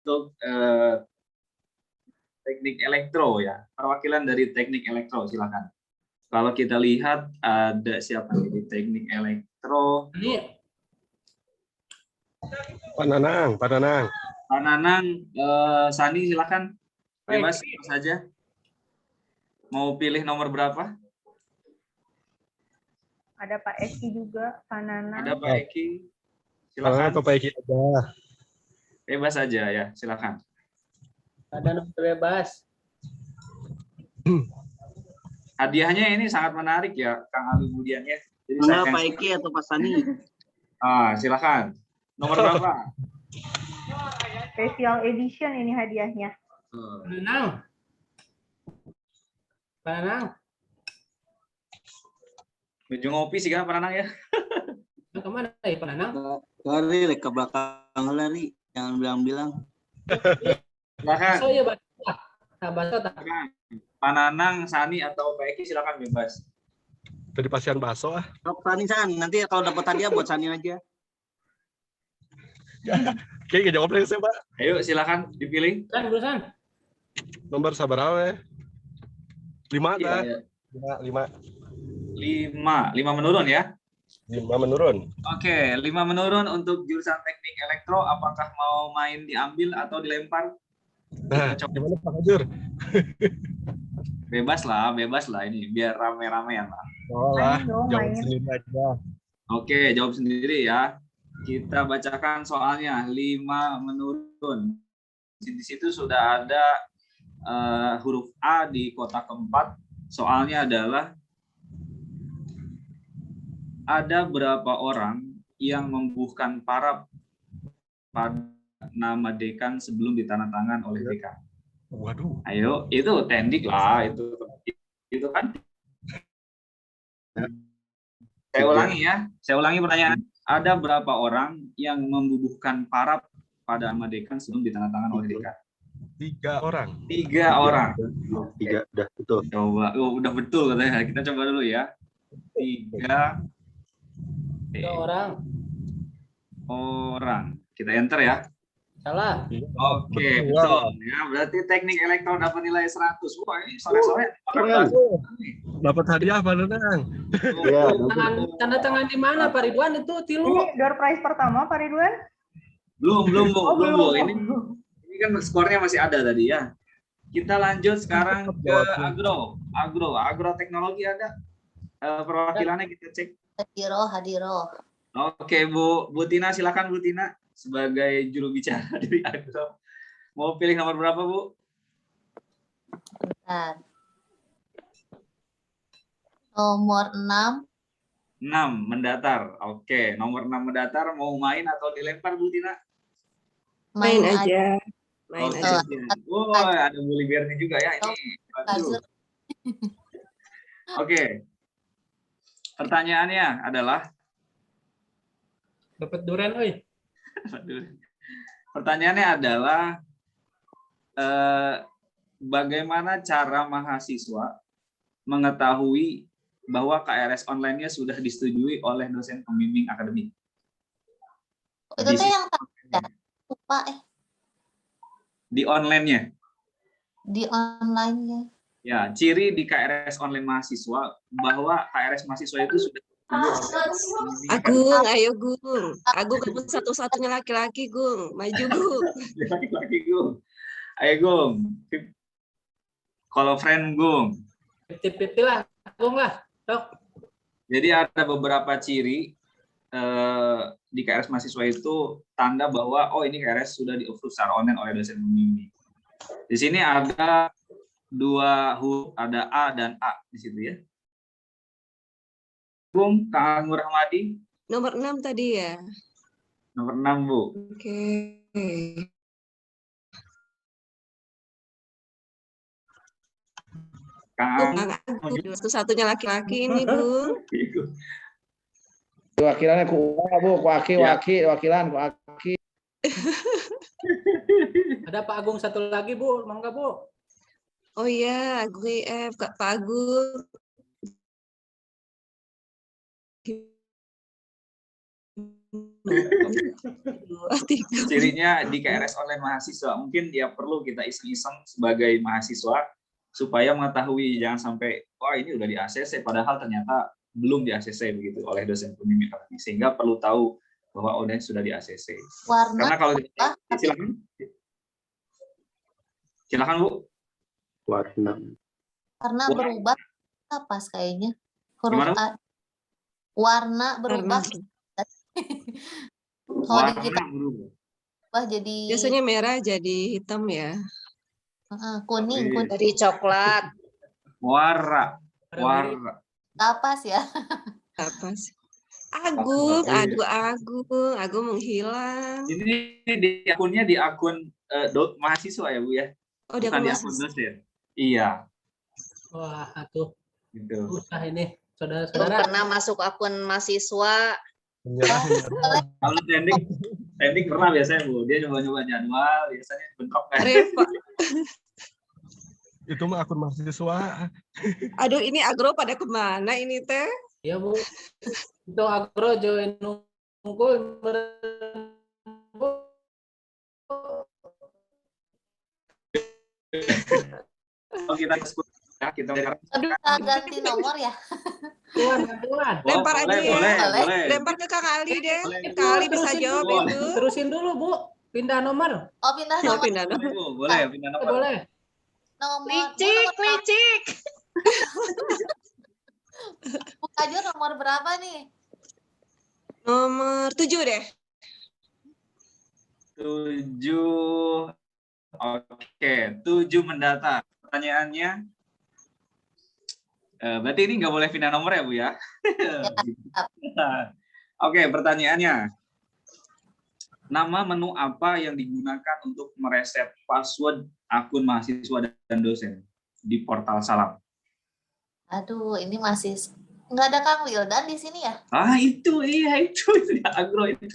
untuk teknik elektro ya. Perwakilan dari teknik elektro, silakan. Kalau kita lihat ada siapa di teknik elektro? Pak Nanang, Pak Nanang. Pak Nanang, Sani silakan. Bebas saja. Mau pilih nomor berapa? Ada Pak Eki juga, Pak Nanang. Ada Pak Eki. Silakan. Silakan. Pak Eki aja. Bebas saja ya, silakan. Ada nomor bebas. Hadiahnya ini sangat menarik ya, Kang Ali Budian ya. Jadi Mana Pak Eki atau Pak Sani? Silakan. Nomor berapa? Special edition ini hadiahnya. Nanang. Pak Nanang. Menuju ngopi sih kan Pak Nanang ya. Kemana ya Pak Nanang? Lari ke belakang lari, jangan bilang-bilang. Silakan. So ya baca tak. Pak Nanang, Sani atau Pak Eki silakan bebas. Tadi pasien baso ah. Sani San, nanti kalau dapat hadiah buat Sani aja. Oke, jawab lagi saya, Pak. Ayo silakan dipilih. Kan urusan. Nomor sabar apa? 5 dah. Iya, 5. 5 menurun ya. 5 menurun. Oke, 5 menurun untuk jurusan teknik elektro. Apakah mau main diambil atau dilempar? Nah, gimana Pak Hajur? Bebas lah ini biar rame-ramean lah. Oh lah, Main dong, jawab main. sendiri aja. Oke, jawab sendiri ya. Kita bacakan soalnya 5 menurun. Di situ sudah ada huruf A di kotak keempat. Soalnya adalah ada berapa orang yang membubuhkan paraf pada nama dekan sebelum ditandatangan oleh dekan. Waduh. Ayo, itu tendik lah itu kan. Saya ulangi pertanyaan. Ada berapa orang yang membubuhkan paraf pada nama dekan sebelum ditandatangan oleh dekan? 3 orang. 3 orang. 3, udah betul. Coba, udah betul katanya. Kita coba dulu ya. 3 orang. Kita enter ya. Salah. Oke, betul. Ya, berarti teknik elektro dapat nilai 100. Wah, ini sore-sore. Dapat hadiah Pak Nanang. Tanda tangan di mana Pak Ridwan itu tilu? Ini door prize pertama Pak Ridwan? Belum, Oh, Bu. belum. Ini kan skornya masih ada tadi ya. Kita lanjut sekarang ke agroteknologi ada perwakilannya kita cek. Hadiro. Oke, Bu Tina silakan Bu Tina sebagai juru bicara dari agro. Mau pilih nomor berapa, Bu? Bentar. Nomor 6. 6 mendatar. Oke, nomor 6 mendatar mau main atau dilempar Bu Tina? Main aja. Main aja. Oh, ada Bu Liberty juga ya ini. Waduh. Oke. Pertanyaannya adalah Dapat duren, oi. pertanyaannya adalah bagaimana cara mahasiswa mengetahui bahwa KRS online-nya sudah disetujui oleh dosen pembimbing akademik? Itu tuh yang lupa Di online-nya. di online-nya. Ya, ciri di KRS online mahasiswa bahwa KRS mahasiswa itu sudah Agung, ayo Gung. Agung kan satu-satunya laki-laki, Gung. Maju, Gung. Laki-laki, Gung. Ayo, Gung. Kalau friend, Gung. Piti lah, Gung lah. Sok. Jadi ada beberapa ciri di KRS mahasiswa itu tanda bahwa oh ini KRS sudah di-approve secara online oleh dosen pembimbing. Di sini ada 2 huruf, ada A dan A di situ ya. Bung, Kang Anggur Rahmadi. Nomor 6 tadi ya. Nomor 6, Bu. Oke. Kang Agung, satu-satunya laki-laki ini, Gung. Wakilannya ku Bu, wakilan. Ada Pak Agung satu lagi, Bu. Mangga, Bu. Oh iya, Agung IF, Kak Pak Agung. Dua, tiga. Cirinya di KRS online mahasiswa, mungkin ya perlu kita iseng-iseng sebagai mahasiswa supaya mengetahui, jangan sampai wah ini udah di ACC padahal ternyata belum di ACC begitu oleh dosen pembimbing, sehingga perlu tahu bahwa oh ini sudah di ACC. Warna Karena kalau apa? silakan Bu. Warna. Warna berubah apa kayaknya? Huruf Gimana, Bu? A. Warna berubah. Kalau di kita Warna berubah jadi Biasanya merah jadi hitam ya. kuning, Iya. kuning. Dari coklat. warna Kapas ya. Apa sih? Agung, Iya. Agung menghilang. Ini di akunnya di akun mahasiswa ya Bu ya, Oh, dia bukan akun di akun mahasiswa. dosen. Iya, Wah, atuh gitu. susah ini, Terus saudara-saudara. pernah masuk akun mahasiswa. Menyerah. Kalau trending pernah biasanya Bu, dia nyoba-nyoba jadwal, biasanya bentrok kan. Reva. Itu mah akun mahasiswa. Aduh, ini agro pada kemana ini teh? Ya Bu, itu agro join nungkul. Kalau kita sebut ya, kita Bisa ganti nomor ya. Tuan. Lempar aja ya. boleh. Lempar ke Kak Ali deh. Boleh. Kak Ali bisa Terusin jawab dulu. itu. Terusin dulu Bu, pindah nomor. Oh, pindah Mau nomor. pindah nomor. Bu, boleh pindah nomor. Boleh. Nomor. Licik, licik. Bu Kajur nomor berapa nih? Nomor 7 deh. 7. Oke, 7 mendata. Pertanyaannya, berarti ini nggak boleh pindah nomor ya Bu ya? Oke, pertanyaannya. Nama menu apa yang digunakan untuk mereset password akun mahasiswa dan dosen di portal Salam? Aduh, ini masih nggak ada Kang Wildan di sini ya? Ah, itu di agro itu.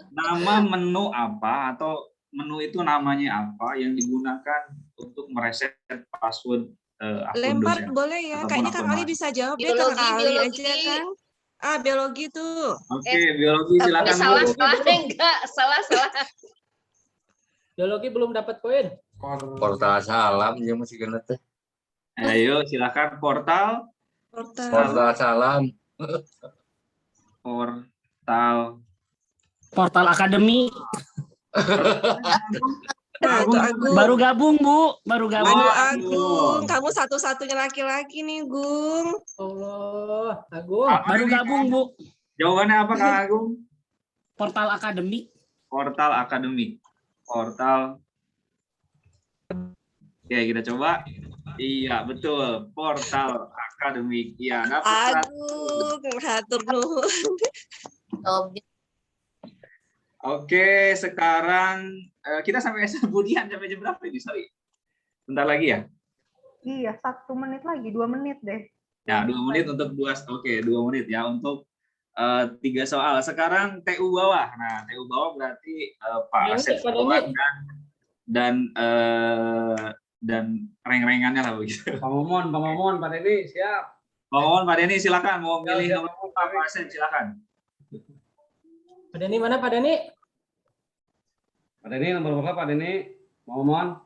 Nama menu apa atau menu itu namanya apa yang digunakan untuk mereset password akun Lempar dosen? boleh ya. Ataupun Kayaknya akun Kak Ali mahasiswa. bisa jawab deh. Biologi, Kak Ali biologi. aja kan. Ah, biologi tuh. Oke, biologi silakan Salah, Bu. salah enggak? Salah. Biologi belum dapat poin. Portal Salam dia masih kena teh. Ayo silakan portal Portal Salam. Portal Akademi. Nah, itu Agung. Baru gabung, Bu. Baru Aduh, gabung. Agung. Kamu satu-satunya laki-laki nih, Gung. Allah, Agung. Baru gabung, Bu. Jawabannya apa Kang Agung? Portal Akademi. Portal Akademi. Portal. Oke, kita coba. Iya, betul. Portal Akademik. Iya, dapat 100. Agung, hatur nuhun. Oke, sekarang kita sampai Budian sampai jam berapa ini? Sorry. Bentar lagi ya? Iya, 1 menit lagi, 2 menit deh. Ya, 2 menit untuk 2 menit ya untuk 3 soal. Sekarang TU bawah. Nah, TU bawah berarti Pak Asep dan reng-rengannya lah begitu. Pak Momon, Pak Denny, siap. Pak Momon, Pak Denny silakan mau milih nomor berapa Pak Asep silakan. Pak Denny mana Pak Denny? Pak Denny nomor berapa, Pak Denny? Momon.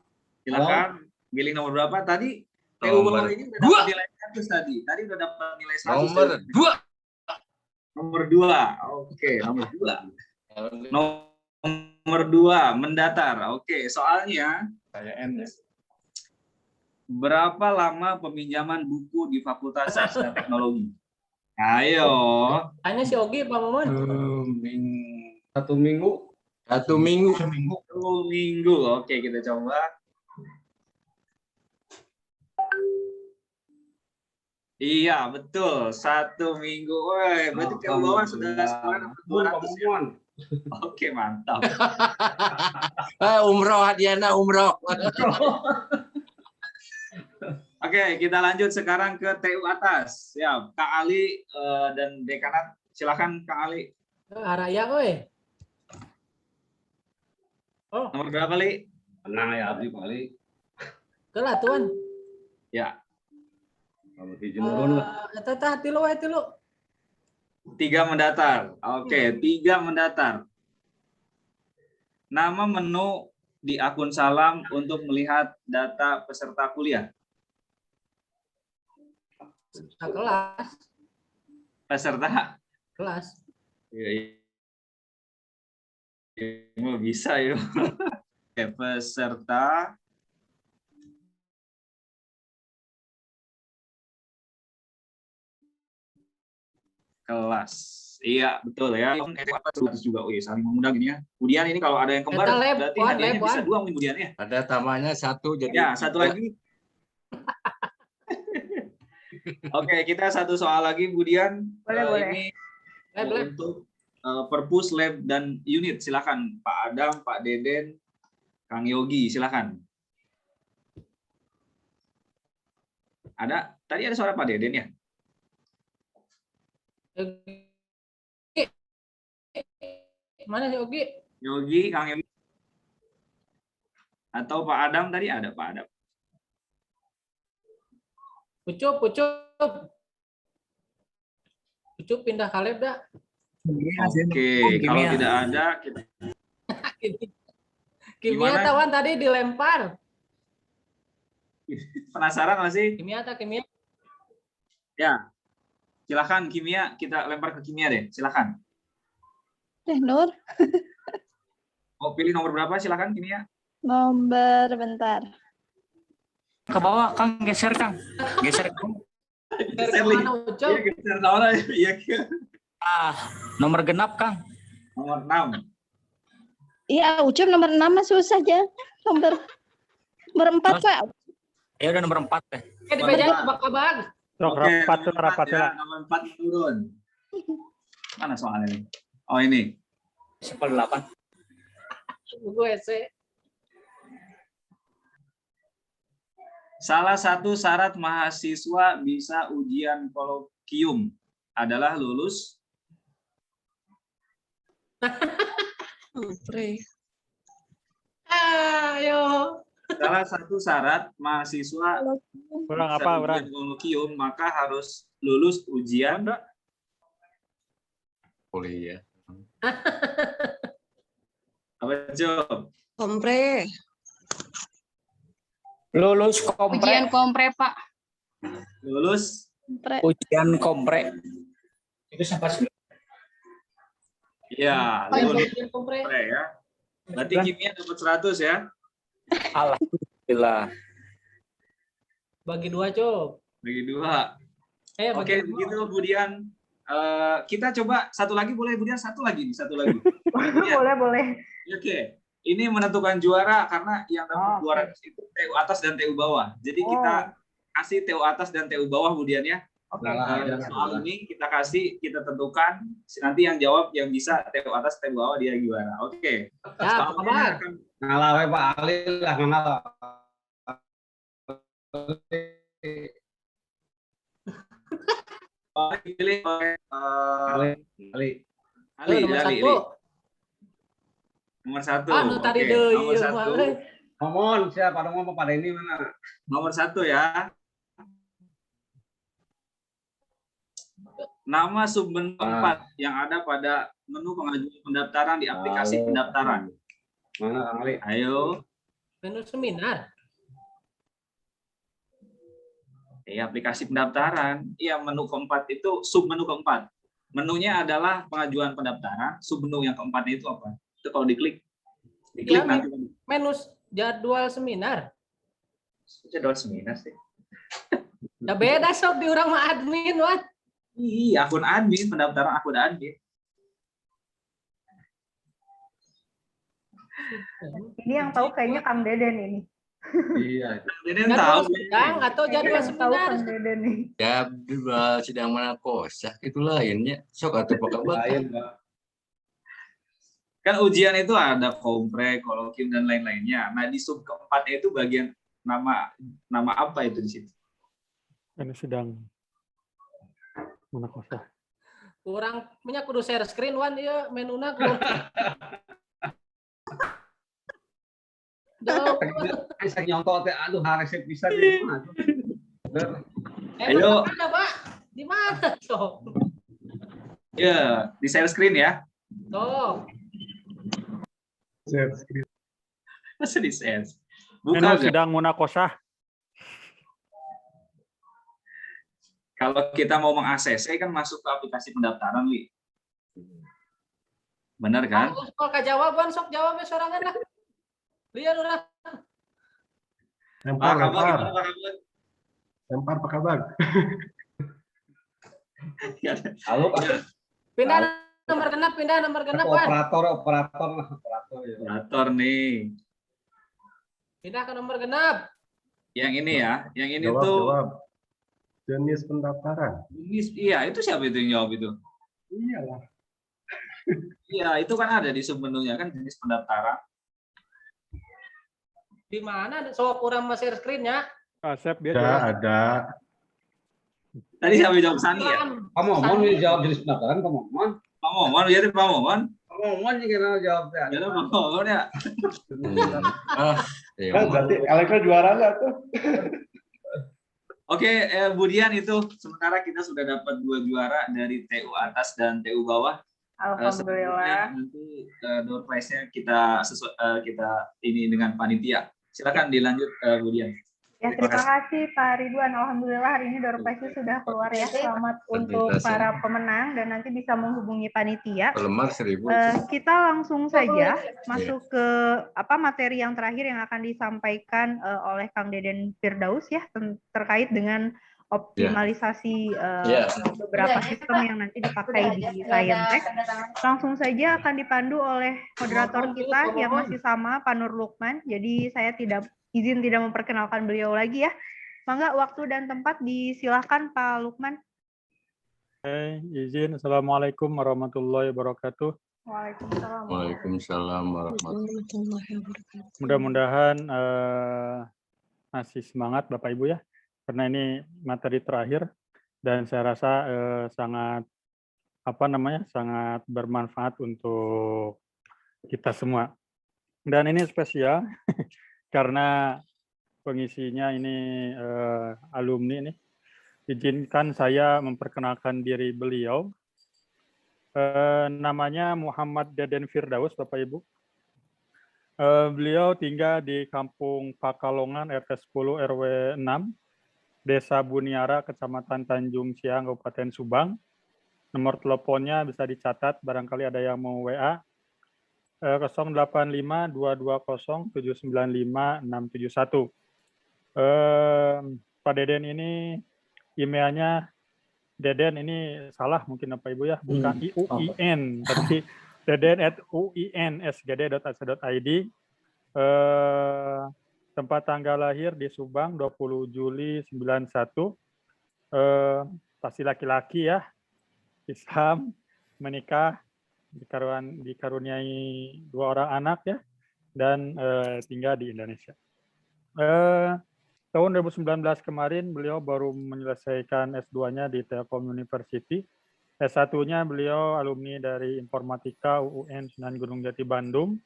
Silakan pilih nomor berapa tadi? TU bawah ini udah dapat nilai 100 tadi. Tadi udah dapat nilai 100. Nomor 2. Nomor 2. Oke, nomor 2. Nomor 2 mendatar. Oke, soalnya Saya N ya. berapa lama peminjaman buku di Fakultas Sains dan Teknologi? Ayo. Tanya si Ogi, Pak Momon. 1 minggu. 1 minggu. 1 minggu. Oke, kita coba. Iya, betul. 1 minggu. Woi, berarti ke bawah sudah sekarang 200 ya. Oke, mantap. Umroh Hadiana umroh. Oke, kita lanjut sekarang ke TU atas. Ya, Kak Ali dan Dekanat, silakan Kak Ali. Araya, oi. Oh, Nomor berapa, Li? Tenang ya, Abdi, Pak Ali. kelah tuan. Ya. Kalau hiji nurun lah. Tata tilu. 3 mendatar. Oke, 3 mendatar. Nama menu di akun Salam untuk melihat data peserta kuliah. Kelas. Peserta. Kelas. Ya, ya, bisa ya. Oke, peserta kelas. Iya, betul ya. Terus juga, saling mengundang ini ya. Kemudian ini kalau ada yang kembar, Eta lab, berarti Wan, hadiahnya lab, bisa Wan. 2 kemudian ya. Ada tamanya 1 jadi. Ya, 1 lagi. Oke, kita 1 soal lagi kemudian. Boleh. Ini Lab. untuk perpus, lab, dan unit. Silakan Pak Adam, Pak Deden, Kang Yogi, silakan. Ada? Tadi ada suara Pak Deden ya? Mana si Ogi? Yogi, Kang Yogi. Atau Pak Adam tadi ada Pak Adam. Pucup. Pucup pindah kaleb dah. Oke, kalau tidak ada, kita Kimia Gimana? tawan tadi dilempar. penasaran nggak sih? Kimia. Ya, silakan kimia, kita lempar ke kimia deh, silakan. Nur, Mau pilih nomor berapa? Silakan kimia. nomor bentar. Ke bawah, Kang, geser, Kang. Geser, Kang. Dari mana Ucup? Iya, geser nomor. Iya, Nomor genap, Kang. nomor 6. Iya, Ucup nomor 6 masih susah aja. Nomor 4, Pak. Ya udah nomor 4 deh. Di meja kabag. Oke, rapat ya. Nomor 4 turun. Mana soalnya ini? Oh, ini. Simpel 8. Gue sih. Salah satu syarat mahasiswa bisa ujian kolokium adalah lulus Ayo. salah satu syarat mahasiswa bisa ujian kolokium maka harus lulus ujian Kuliah. apa Job? Kompre. Lulus kompre. Ujian kompre, Pak. Lulus Ujian kompre. Itu sampai ya, lulus Ujian kompre. ya. Berarti kimia dapat 100 ya. Alhamdulillah. Bagi 2, Cuk. Bagi 2. bagi Oke, 2. begitu kemudian kita coba satu lagi boleh kemudian satu lagi. Boleh. Oke. Ini menentukan juara karena yang dapat 200 itu TU atas dan TU bawah. Jadi kita kasih TU atas dan TU bawah kemudian ya. Soal ini kita tentukan nanti yang jawab yang bisa TU atas TU bawah dia juara. Oke. Ya, kabar. Ngalah we Pak Ali lah ngalah. Pilih Ali. Nomor 1. Anu tadi Oke, deui. nomor 1. Ngomong siapa ada ngomong pada ini mana? Nomor 1 ya. Nama submenu 4 yang ada pada menu pengajuan pendaftaran di aplikasi pendaftaran. Mana Kang Ali? Ayo. Menu seminar. Aplikasi pendaftaran. Iya, menu keempat itu submenu keempat. Menunya adalah pengajuan pendaftaran. Submenu yang keempatnya itu apa? Itu kalau diklik Ya, nanti. menu jadwal seminar. Jadwal seminar sih. Ya beda sob di orang mah admin, Wan. Iya, akun admin, pendaftaran akun admin. Ini yang tahu kayaknya Kang Deden ini. Iya. Deden Jadwal tahu. sidang atau jadwal Yang tahu seminar. Kang Deden nih. Jadwal sidang mana kosak itu lainnya. Sok atuh pakabat. Lain, Pak. Kan ujian itu ada kompre, kolokium dan lain-lainnya. Nah, di sub keempatnya itu bagian nama apa itu di situ? Ini sedang mana kosa. Kurang punya kudu share screen Wan ieu menuna kudu. Jauh. Saya nyontok teh aduh resep bisa di mana? Ayo. Ada, Pak. Di mana, Sob? Ya, di share screen ya. Tuh. Masa di share? Ini Bukan. sedang munakosah. Kalau kita mau meng-ACC kan masuk ke aplikasi pendaftaran, Li. Benar kan? Kalau jawaban sok jawabnya sorangan lah. Lihat udah. Pak Kabar, gimana Pak Kabar? Lempar Pak Kabar. Halo, Pak. Pindah nomor genap, Wan. Operator nih. Pindah ke nomor genap. Yang ini ya, yang ini Jawab, tuh jawab. Jenis pendaftaran. iya, itu siapa itu yang jawab itu? Iyalah. Iya, itu kan ada di submenunya kan jenis pendaftaran. Di mana? So kurang share screen-nya. Asep dia Ada. Tadi siapa yang jawab Sani ya? Pak Momon ini jawab jenis pendaftaran, Pak Momon. Pak Momon, ya Pak Momon. Pak Momon ini kena jawabnya. Ya Pak Momon ya. Berarti Alexa juara nggak tuh? Oke, Budian itu sementara kita sudah dapat 2 juara dari TU atas dan TU bawah. Alhamdulillah. Nanti door prize-nya kita ini dengan panitia. Silakan dilanjut Budian. Ya, terima kasih Pak Ridwan. Alhamdulillah hari ini door prize sudah keluar ya. Selamat untuk para pemenang dan nanti bisa menghubungi panitia. Lembar 1000. Kita langsung saja masuk ke materi yang terakhir yang akan disampaikan oleh Kang Deden Firdaus ya terkait dengan optimalisasi beberapa sistem yang nanti dipakai di Scientech. Langsung saja akan dipandu oleh moderator kita yang masih sama, Pak Nur Lukman. Jadi saya izin tidak memperkenalkan beliau lagi ya. Mangga waktu dan tempat disilahkan Pak Lukman. Izin. Assalamualaikum warahmatullahi wabarakatuh. Waalaikumsalam. Waalaikumsalam warahmatullahi wabarakatuh. Mudah-mudahan masih semangat Bapak Ibu ya. Karena ini materi terakhir dan saya rasa sangat sangat bermanfaat untuk kita semua. Dan ini spesial karena pengisinya ini alumni nih. Izinkan saya memperkenalkan diri beliau. Namanya Muhammad Deden Firdaus, Bapak Ibu. Beliau tinggal di Kampung Pakalongan, RT 10 RW 6, Desa Buniara, Kecamatan Tanjung Siang, Kabupaten Subang. Nomor teleponnya bisa dicatat, barangkali ada yang mau WA. 085-220-795-671. Pak Deden ini emailnya Deden ini salah mungkin Bapak Ibu ya, bukan IUIN, tapi deden@uinsgd.ac.id. Tempat tanggal lahir di Subang 20 Juli 91. Pasti laki-laki ya, Islam, menikah, dikaruniai 2 orang anak ya, dan tinggal di Indonesia. Tahun 2019 kemarin beliau baru menyelesaikan S2-nya di Telkom University. S1-nya beliau alumni dari Informatika UUN Sunan Gunung Jati Bandung.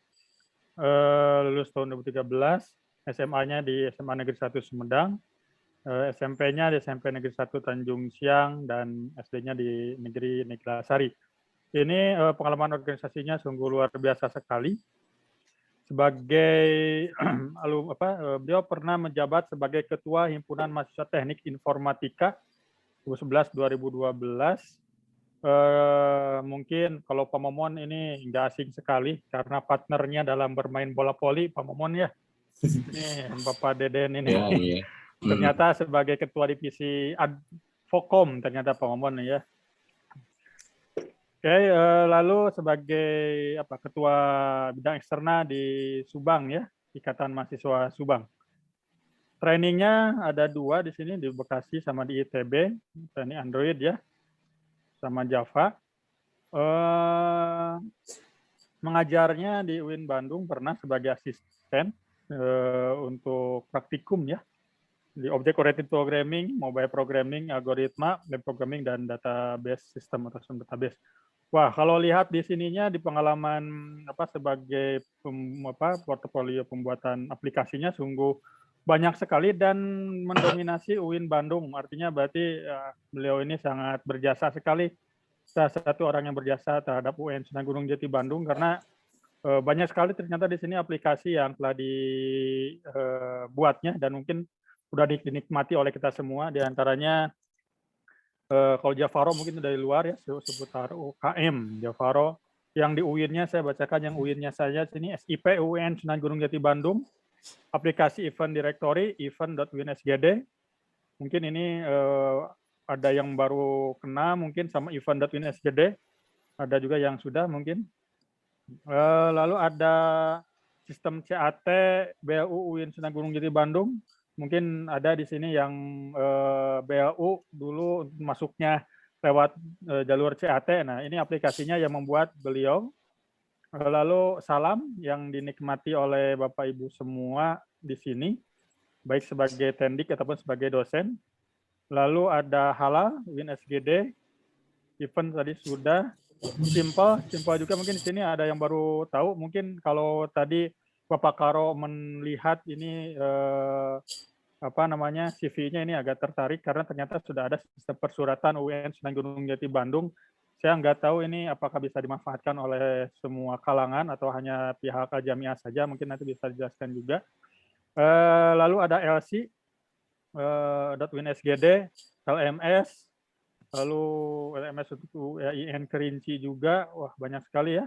Lulus tahun 2013, SMA-nya di SMA Negeri 1 Sumedang, SMP-nya di SMP Negeri 1 Tanjung Siang, dan SD-nya di Negeri Neglasari. Ini pengalaman organisasinya sungguh luar biasa sekali. Sebagai beliau pernah menjabat sebagai Ketua Himpunan Mahasiswa Teknik Informatika 2011-2012. Mungkin kalau Pak Momon ini nggak asing sekali karena partnernya dalam bermain bola voli, Pak Momon ya. Bapak Deden ini. Ya. Ternyata sebagai Ketua Divisi Advokom ternyata Pak Momon ya. Oke, lalu sebagai Ketua Bidang Eksternal di Subang ya, Ikatan Mahasiswa Subang. Trainingnya ada 2 di sini, di Bekasi sama di ITB, training Android ya, sama Java. Mengajarnya di UIN Bandung pernah sebagai asisten untuk praktikum ya, di Object Oriented Programming, Mobile Programming, Algoritma, Web Programming, dan Database System atau Database. Wah, kalau lihat di sininya di pengalaman sebagai portofolio pembuatan aplikasinya sungguh banyak sekali dan mendominasi UIN Bandung. Artinya berarti beliau ini sangat berjasa sekali salah satu orang yang berjasa terhadap UN Sunan Gunung Jati Bandung, karena banyak sekali ternyata di sini aplikasi yang telah dibuatnya dan mungkin sudah dinikmati oleh kita semua. Di antaranya kalau Javaro mungkin dari luar ya, seputar UKM Javaro. Yang di UIN-nya saya bacakan yang UIN-nya saja sini, SIP UN Sunan Gunung Jati Bandung, aplikasi event directory event.unsgd. Mungkin ini ada yang baru kena mungkin sama event.unsgd, ada juga yang sudah mungkin. Lalu ada sistem CAT BLU UIN Sunan Gunung Jati Bandung, mungkin ada di sini yang BLU dulu masuknya lewat jalur CAT. Nah, ini aplikasinya yang membuat beliau. Lalu Salam yang dinikmati oleh Bapak Ibu semua di sini, baik sebagai tendik ataupun sebagai dosen. Lalu ada Hala, WinSGD, event tadi sudah. Simple juga mungkin di sini ada yang baru tahu. Mungkin kalau tadi Bapak Karo melihat ini CV-nya ini agak tertarik karena ternyata sudah ada sistem persuratan UN Sunan Gunung Jati Bandung. Saya nggak tahu ini apakah bisa dimanfaatkan oleh semua kalangan atau hanya pihak Jamiah saja, mungkin nanti bisa dijelaskan juga. Lalu ada LC, .WinSGD, LMS, lalu LMS untuk IN Kerinci juga, wah banyak sekali ya.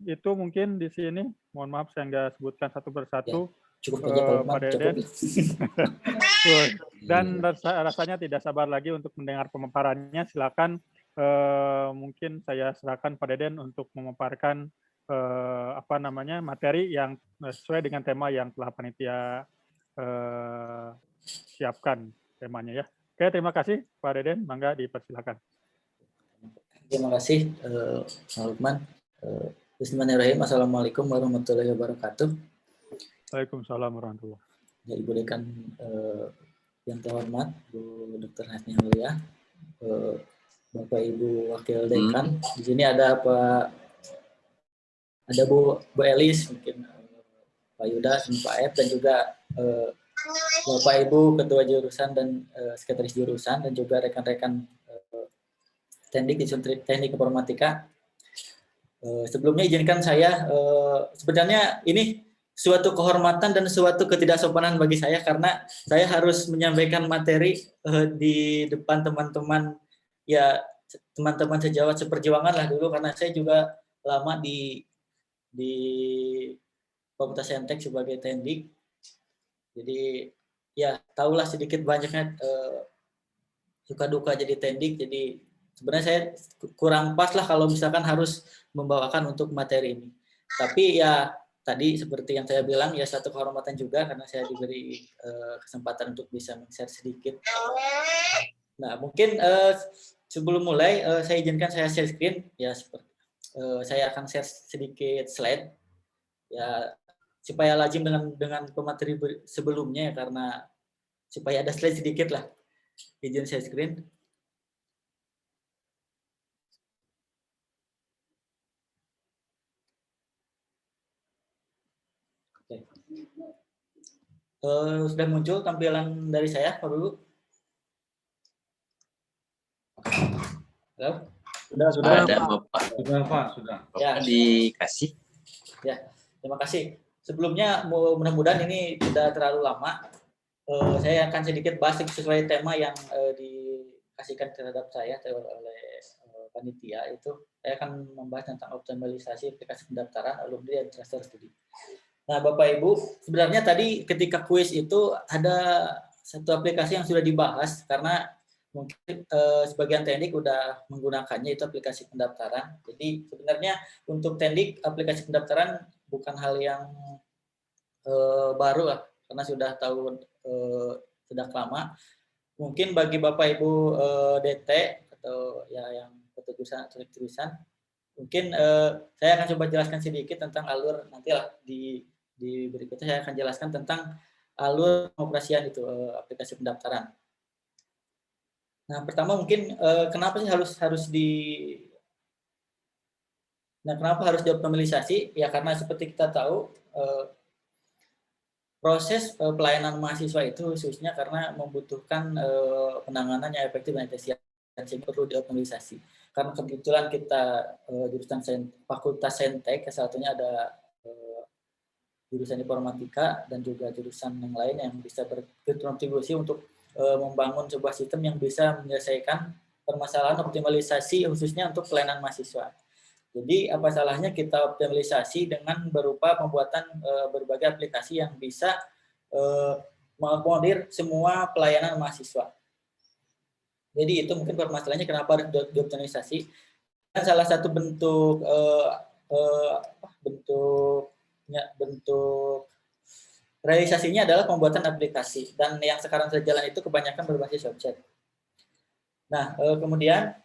Itu mungkin di sini, mohon maaf saya nggak sebutkan satu persatu. Cukup aja Pak Deden. Dan rasanya tidak sabar lagi untuk mendengar pemaparannya. Silakan mungkin saya serahkan Pak Deden untuk memaparkan materi yang sesuai dengan tema yang telah panitia siapkan temanya ya. Oke, terima kasih Pak Deden, mangga dipersilakan. Terima kasih Pak Lukman. Bismillahirrahmanirrahim. Assalamualaikum warahmatullahi wabarakatuh. Waalaikumsalam warahmatullahi wabarakatuh. Ya, Ibu Dekan yang terhormat, Bu Dr. Hasni Aulia, Bapak Ibu Wakil Dekan, di sini ada Bu Elis, mungkin Pak Yuda, Pak F, dan juga Bapak Ibu Ketua Jurusan dan Sekretaris Jurusan, dan juga rekan-rekan Teknik Informatika. Sebelumnya izinkan saya, sebenarnya ini suatu kehormatan dan suatu ketidaksopanan bagi saya karena saya harus menyampaikan materi di depan teman-teman sejawat seperjuangan lah dulu, karena saya juga lama di Fakultas Saintek sebagai tendik. Jadi ya tahulah sedikit banyaknya suka duka jadi tendik. Jadi sebenarnya saya kurang pas lah kalau misalkan harus membawakan untuk materi ini. Tapi ya tadi seperti yang saya bilang ya satu kehormatan juga karena saya diberi kesempatan untuk bisa men-share sedikit. Nah mungkin sebelum mulai saya izinkan saya share screen ya, saya akan share sedikit slide ya supaya lazim dengan pemateri sebelumnya ya, karena supaya ada slide sedikit lah. Izin share screen. Sudah muncul tampilan dari saya, Pak Ibu? Halo? Sudah. Ada Bapak. Sudah, Pak. Sudah. Ya. Dikasih. Ya, terima kasih. Sebelumnya mudah-mudahan ini tidak terlalu lama. Saya akan sedikit bahas sesuai tema yang dikasihkan terhadap saya oleh panitia. Itu saya akan membahas tentang optimalisasi aplikasi pendaftaran alumni dan transfer studi. Nah, Bapak Ibu, sebenarnya tadi ketika kuis itu ada satu aplikasi yang sudah dibahas karena mungkin sebagian teknik udah menggunakannya, itu aplikasi pendaftaran. Jadi sebenarnya untuk teknik aplikasi pendaftaran bukan hal yang baru lah, karena sudah tahu sudah lama. Mungkin bagi Bapak Ibu DT atau ya yang ketujuan atau tulisan, mungkin saya akan coba jelaskan sedikit tentang alur, nantilah di berikutnya saya akan jelaskan tentang alur pengoperasian itu aplikasi pendaftaran. Nah, pertama mungkin kenapa sih kenapa harus dioptimalisasi? Ya karena seperti kita tahu proses pelayanan mahasiswa itu khususnya karena membutuhkan penanganan yang efektif dan efisien. sehingga perlu dioptimalisasi. Karena kebetulan kita jurusan Fakultas Saintek, satunya ada jurusan informatika dan juga jurusan yang lain yang bisa berkontribusi untuk membangun sebuah sistem yang bisa menyelesaikan permasalahan optimalisasi khususnya untuk pelayanan mahasiswa. Jadi apa salahnya kita optimalisasi dengan berupa pembuatan berbagai aplikasi yang bisa mengakomodir semua pelayanan mahasiswa. Jadi itu mungkin permasalahannya kenapa harus dioptimalisasi. Dan salah satu bentuk bentuk realisasinya adalah pembuatan aplikasi, dan yang sekarang berjalan itu kebanyakan berbasis website. Nah, kemudian,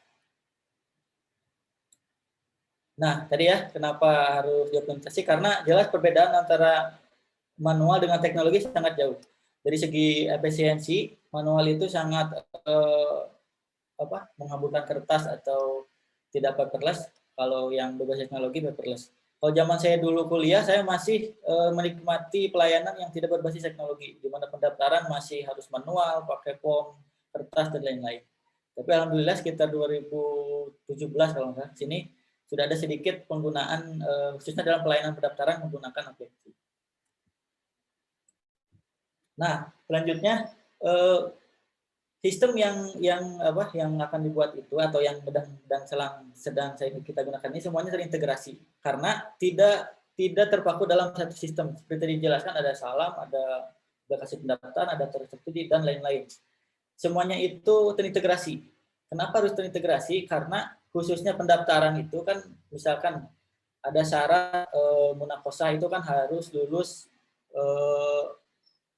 tadi ya kenapa harus dioptimalisasi, karena jelas perbedaan antara manual dengan teknologi sangat jauh. Dari segi efisiensi, manual itu sangat menghamburkan kertas atau tidak paperless. Kalau yang berbasis teknologi paperless. Kalau zaman saya dulu kuliah, saya masih menikmati pelayanan yang tidak berbasis teknologi, di mana pendaftaran masih harus manual, pakai form, kertas, dan lain-lain. Tapi alhamdulillah sekitar 2017 kalau nggak sini sudah ada sedikit penggunaan khususnya dalam pelayanan pendaftaran menggunakan aplikasi. Nah, selanjutnya sistem yang akan dibuat itu atau yang sedang kita gunakan ini semuanya terintegrasi karena tidak terpaku dalam satu sistem. Seperti dijelaskan ada salam, ada aplikasi pendaftaran, ada terstudi dan lain-lain. Semuanya itu terintegrasi. Kenapa harus terintegrasi? Karena khususnya pendaftaran itu kan misalkan ada syarat munakosah itu kan harus lulus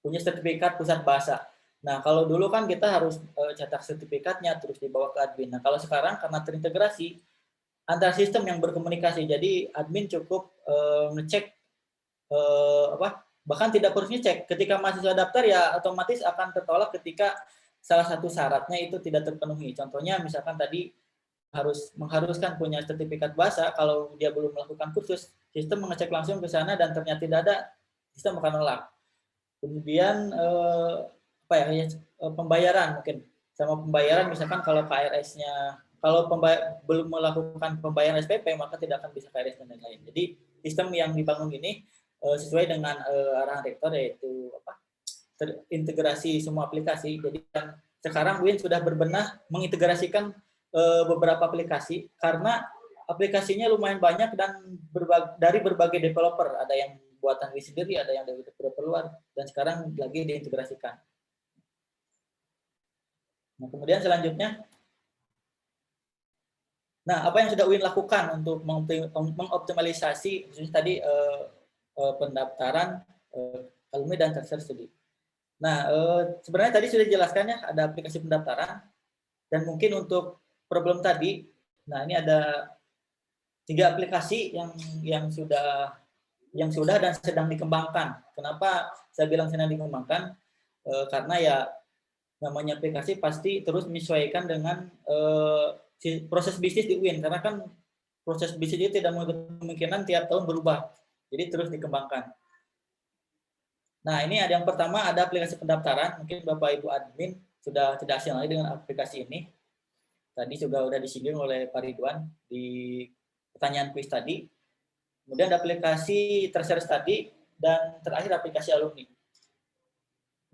punya sertifikat pusat bahasa. Nah, kalau dulu kan kita harus cetak sertifikatnya terus dibawa ke admin. Nah, kalau sekarang karena terintegrasi antar sistem yang berkomunikasi, jadi admin cukup ngecek bahkan tidak perlu ngecek. Ketika mahasiswa daftar ya otomatis akan tertolak ketika salah satu syaratnya itu tidak terpenuhi. Contohnya misalkan tadi mengharuskan punya sertifikat bahasa, kalau dia belum melakukan kursus, sistem mengecek langsung ke sana dan ternyata tidak ada, sistem akan menolak. Kemudian pembayaran mungkin sama pembayaran misalkan kalau KRS-nya kalau belum melakukan pembayaran SPP maka tidak akan bisa KRS dan lain-lain. Jadi sistem yang dibangun ini sesuai dengan arahan rektor yaitu terintegrasi semua aplikasi. Jadi sekarang UIN sudah berbenah mengintegrasikan beberapa aplikasi karena aplikasinya lumayan banyak dan dari berbagai developer, ada yang buatan UIN sendiri, ada yang dari developer luar, dan sekarang lagi diintegrasikan. Nah, kemudian selanjutnya, apa yang sudah UIN lakukan untuk mengoptimalisasi khususnya tadi pendaftaran alumni dan tertiary studi. Nah, sebenarnya tadi sudah dijelaskannya ada aplikasi pendaftaran dan mungkin untuk problem tadi, nah ini ada 3 aplikasi yang sudah dan sedang dikembangkan. Kenapa saya bilang sedang dikembangkan? Karena ya namanya aplikasi pasti terus menyesuaikan dengan proses bisnis di UIN, karena kan proses bisnis itu tidak kemungkinan tiap tahun berubah, jadi terus dikembangkan. Nah, ini ada yang pertama, ada aplikasi pendaftaran. Mungkin Bapak Ibu admin sudah tidak asing lagi dengan aplikasi ini. Tadi juga sudah disinggung oleh Pak Ridwan di pertanyaan kuis tadi. Kemudian ada aplikasi tertiary study dan terakhir aplikasi alumni.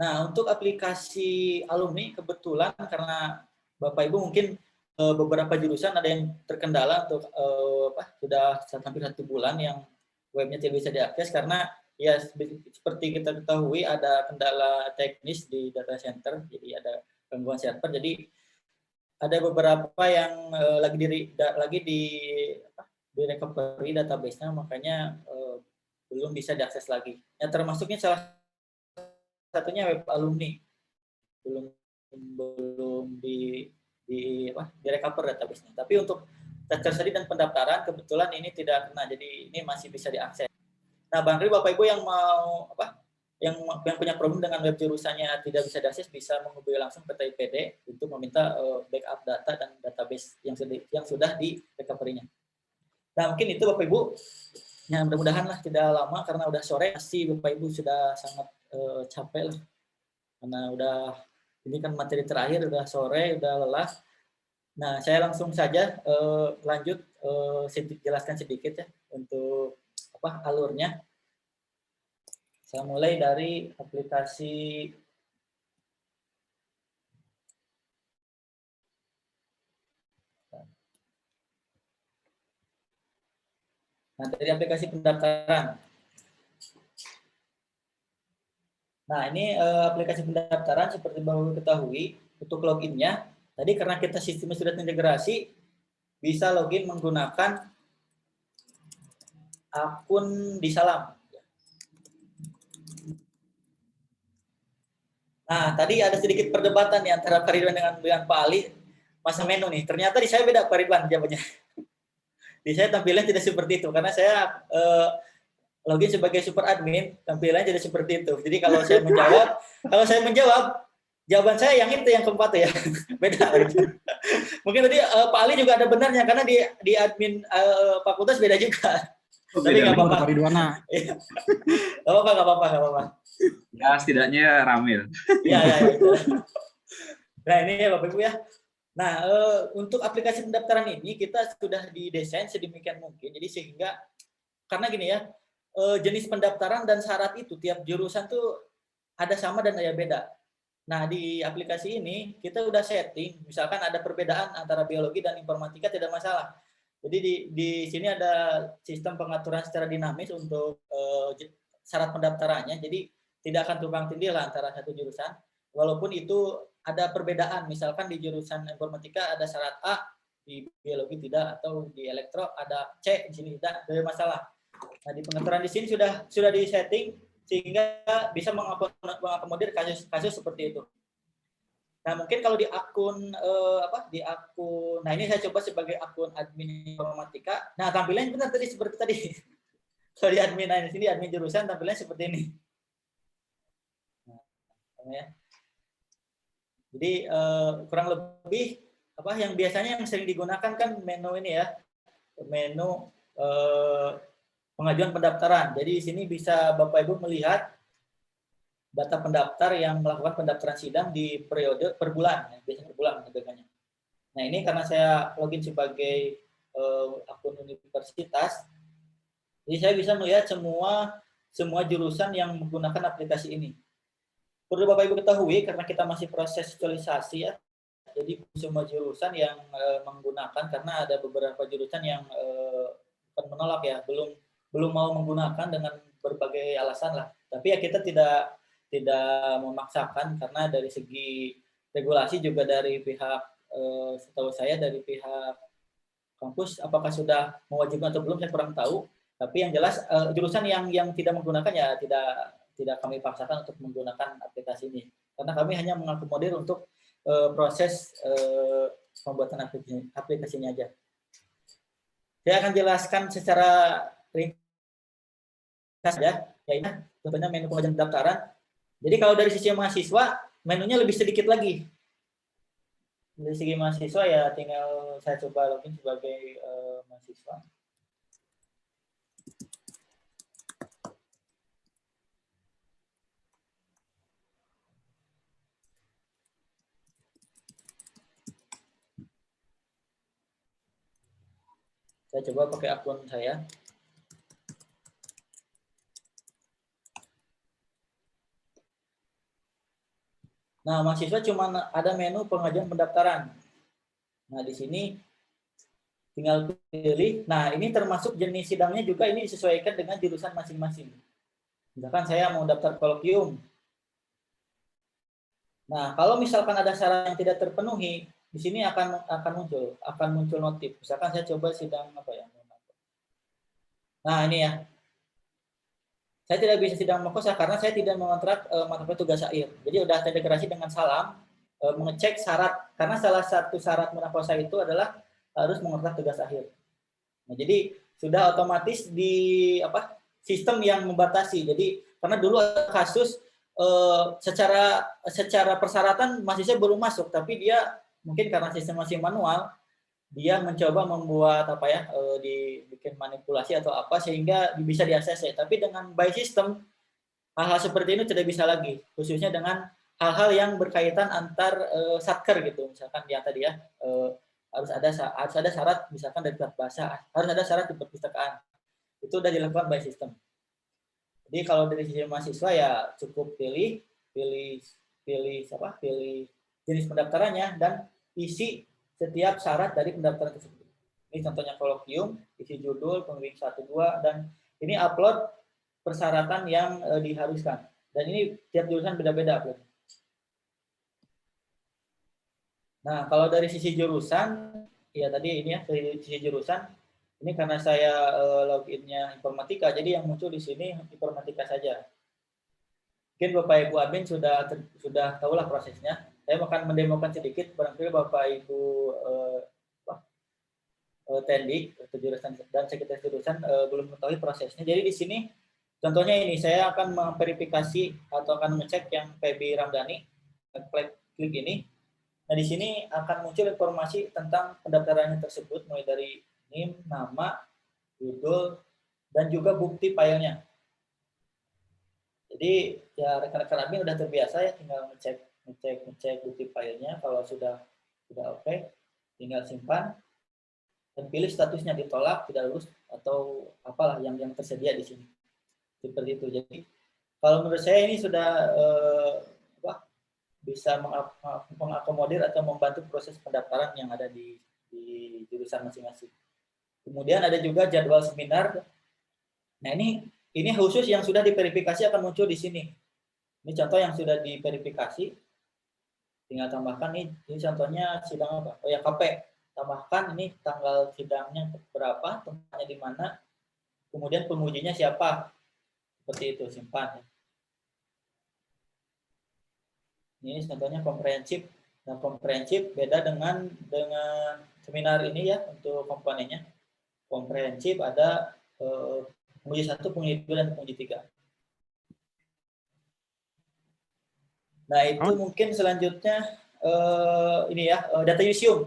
Nah, untuk aplikasi alumni kebetulan karena Bapak Ibu mungkin beberapa jurusan ada yang terkendala untuk sudah hampir 1 bulan yang webnya tidak bisa diakses karena ya seperti kita ketahui ada kendala teknis di data center, jadi ada gangguan server. Jadi ada beberapa yang lagi di recovery database-nya, makanya belum bisa diakses lagi. Ya, termasuknya salah satunya web alumni belum di recover database-nya. Tapi untuk tertiary study dan pendaftaran kebetulan ini tidak kena, jadi ini masih bisa diakses. Nah, barangkali Bapak Ibu yang mau yang punya problem dengan web jurusannya tidak bisa diakses bisa menghubungi langsung ke TIPD untuk meminta backup data dan database yang sudah di recovery-nya. Nah, mungkin itu Bapak Ibu. Ya, mudah-mudahan lah tidak lama karena udah sore, pasti Bapak Ibu sudah sangat capek lah. Karena udah ini kan materi terakhir, udah sore, udah lelah. Nah, saya langsung saja lanjut jelaskan sedikit ya untuk alurnya. Saya mulai dari aplikasi dari aplikasi pendaftaran. Nah, ini aplikasi pendaftaran seperti Bapak ketahui, untuk loginnya, tadi karena kita sistemnya sudah terintegrasi, bisa login menggunakan akun di Salam. Nah, tadi ada sedikit perdebatan nih antara Pak Ridwan dengan Pak Ali, masa menu nih. Ternyata di saya beda Pak Ridwan jawabannya. Di saya tampilan tidak seperti itu, karena saya login sebagai super admin, tampilannya tidak seperti itu. Jadi kalau saya menjawab, jawaban saya yang itu yang keempat ya, beda. Mungkin tadi Pak Ali juga ada benarnya, karena di admin fakultas beda juga. Tapi nggak apa-apa. Nggak apa-apa. Ya, setidaknya ramil. Iya. Nah, ini ya Bapak Ibu ya. Nah, untuk aplikasi pendaftaran ini kita sudah didesain sedemikian mungkin. Jadi sehingga, karena gini ya, jenis pendaftaran dan syarat itu tiap jurusan tuh ada sama dan ada beda. Nah, di aplikasi ini kita udah setting, misalkan ada perbedaan antara biologi dan informatika tidak masalah. Jadi di sini ada sistem pengaturan secara dinamis untuk syarat pendaftarannya. Jadi tidak akan tumpang tindih lah antara satu jurusan. Walaupun itu ada perbedaan, misalkan di jurusan informatika ada syarat A, di biologi tidak, atau di elektro ada C, di sini tidak, ada masalah. Nah, di pengaturan di sini sudah disetting sehingga bisa mengakomodir kasus-kasus seperti itu. Nah, mungkin kalau di akun nah ini saya coba sebagai akun admin informatika. Nah, tampilannya benar tadi seperti tadi. Kalau di admin di sini admin jurusan tampilannya seperti ini. Nah, ya. Jadi kurang lebih yang biasanya yang sering digunakan kan menu ini ya. Menu pengajuan pendaftaran. Jadi di sini bisa Bapak Ibu melihat data pendaftar yang melakukan pendaftaran sidang di periode per bulan, biasanya per bulan menerbitkannya. Nah, ini karena saya login sebagai akun universitas, jadi saya bisa melihat semua jurusan yang menggunakan aplikasi ini. Perlu Bapak Ibu ketahui karena kita masih proses visualisasi ya, jadi semua jurusan yang menggunakan, karena ada beberapa jurusan yang menolak ya, belum mau menggunakan dengan berbagai alasan lah. Tapi ya kita tidak memaksakan, karena dari segi regulasi juga dari pihak setahu saya dari pihak kampus apakah sudah mewajibkan atau belum saya kurang tahu. Tapi yang jelas jurusan yang tidak menggunakan ya tidak kami paksakan untuk menggunakan aplikasi ini, karena kami hanya mengakomodir untuk proses pembuatan aplikasinya aja. Saya akan jelaskan secara ringkas ya, ini contohnya menu pengajuan pendaftaran. Jadi kalau dari sisi mahasiswa, menunya lebih sedikit lagi. Dari segi mahasiswa ya tinggal saya coba login sebagai mahasiswa. Saya coba pakai akun saya. Nah, mahasiswa cuma ada menu pengajuan pendaftaran. Nah, di sini tinggal pilih. Nah, ini termasuk jenis sidangnya juga ini disesuaikan dengan jurusan masing-masing. Misalkan saya mau daftar kolokium. Nah, kalau misalkan ada syarat yang tidak terpenuhi, di sini akan muncul notif. Misalkan saya coba sidang apa ya? Nah, ini ya. Saya tidak bisa sidang makosa karena saya tidak mengontrak mata kuliah tugas akhir. Jadi udah terintegrasi dengan Salam, mengecek syarat, karena salah satu syarat makosa itu adalah harus mengontrak tugas akhir. Nah, jadi sudah otomatis di sistem yang membatasi. Jadi karena dulu ada kasus secara persyaratan mahasiswa belum masuk, tapi dia mungkin karena sistem masih manual, dia mencoba membuat dibikin manipulasi atau apa sehingga bisa diakses. Tapi dengan by system hal-hal seperti ini tidak bisa lagi, khususnya dengan hal-hal yang berkaitan antar satker gitu, misalkan dia tadi ya harus ada syarat misalkan dari pihak bahasa, harus ada syarat di perpustakaan. Itu sudah dilakukan by system. Jadi kalau dari sisi mahasiswa ya cukup pilih jenis pendaftarannya dan isi setiap syarat dari pendaftaran tersebut. Ini contohnya kolokium, isi judul, pembimbing 1, 2, dan ini upload persyaratan yang diharuskan. Dan ini tiap jurusan beda-beda upload. Nah, kalau dari sisi jurusan, ya tadi ini ya, dari sisi jurusan, ini karena saya loginnya informatika, jadi yang muncul di sini informatika saja. Mungkin Bapak Ibu admin sudah tahulah prosesnya. Saya akan mendemokan sedikit, barangkali Bapak Ibu Tendik jurusan dan sekretaris jurusan belum mengetahui prosesnya. Jadi di sini contohnya ini saya akan memverifikasi atau akan mengecek yang PB Ramdhani, klik ini. Nah di sini akan muncul informasi tentang pendaftarannya tersebut, mulai dari NIM, nama, judul, dan juga bukti filenya. Jadi ya rekan-rekan admin sudah terbiasa ya, tinggal ngecek bukti filenya. Kalau sudah oke, tinggal simpan dan pilih statusnya ditolak, tidak lulus, atau apalah yang tersedia di sini. Seperti itu. Jadi kalau menurut saya ini sudah bisa mengakomodir atau membantu proses pendaftaran yang ada di jurusan masing-masing. Kemudian ada juga jadwal seminar. Nah ini khusus yang sudah diverifikasi akan muncul di sini. Ini contoh yang sudah diverifikasi. Tinggal tambahkan nih, ini contohnya sidang apa? Oh ya KP. Tambahkan ini tanggal sidangnya berapa, tempatnya di mana, kemudian pengujinya siapa. Seperti itu, simpan. Ini contohnya komprehensif. Nah, komprehensif beda dengan seminar ini ya untuk komponennya. Komprehensif ada penguji 1, penguji 2, dan penguji 3. Nah, itu mungkin selanjutnya ini ya, data museum.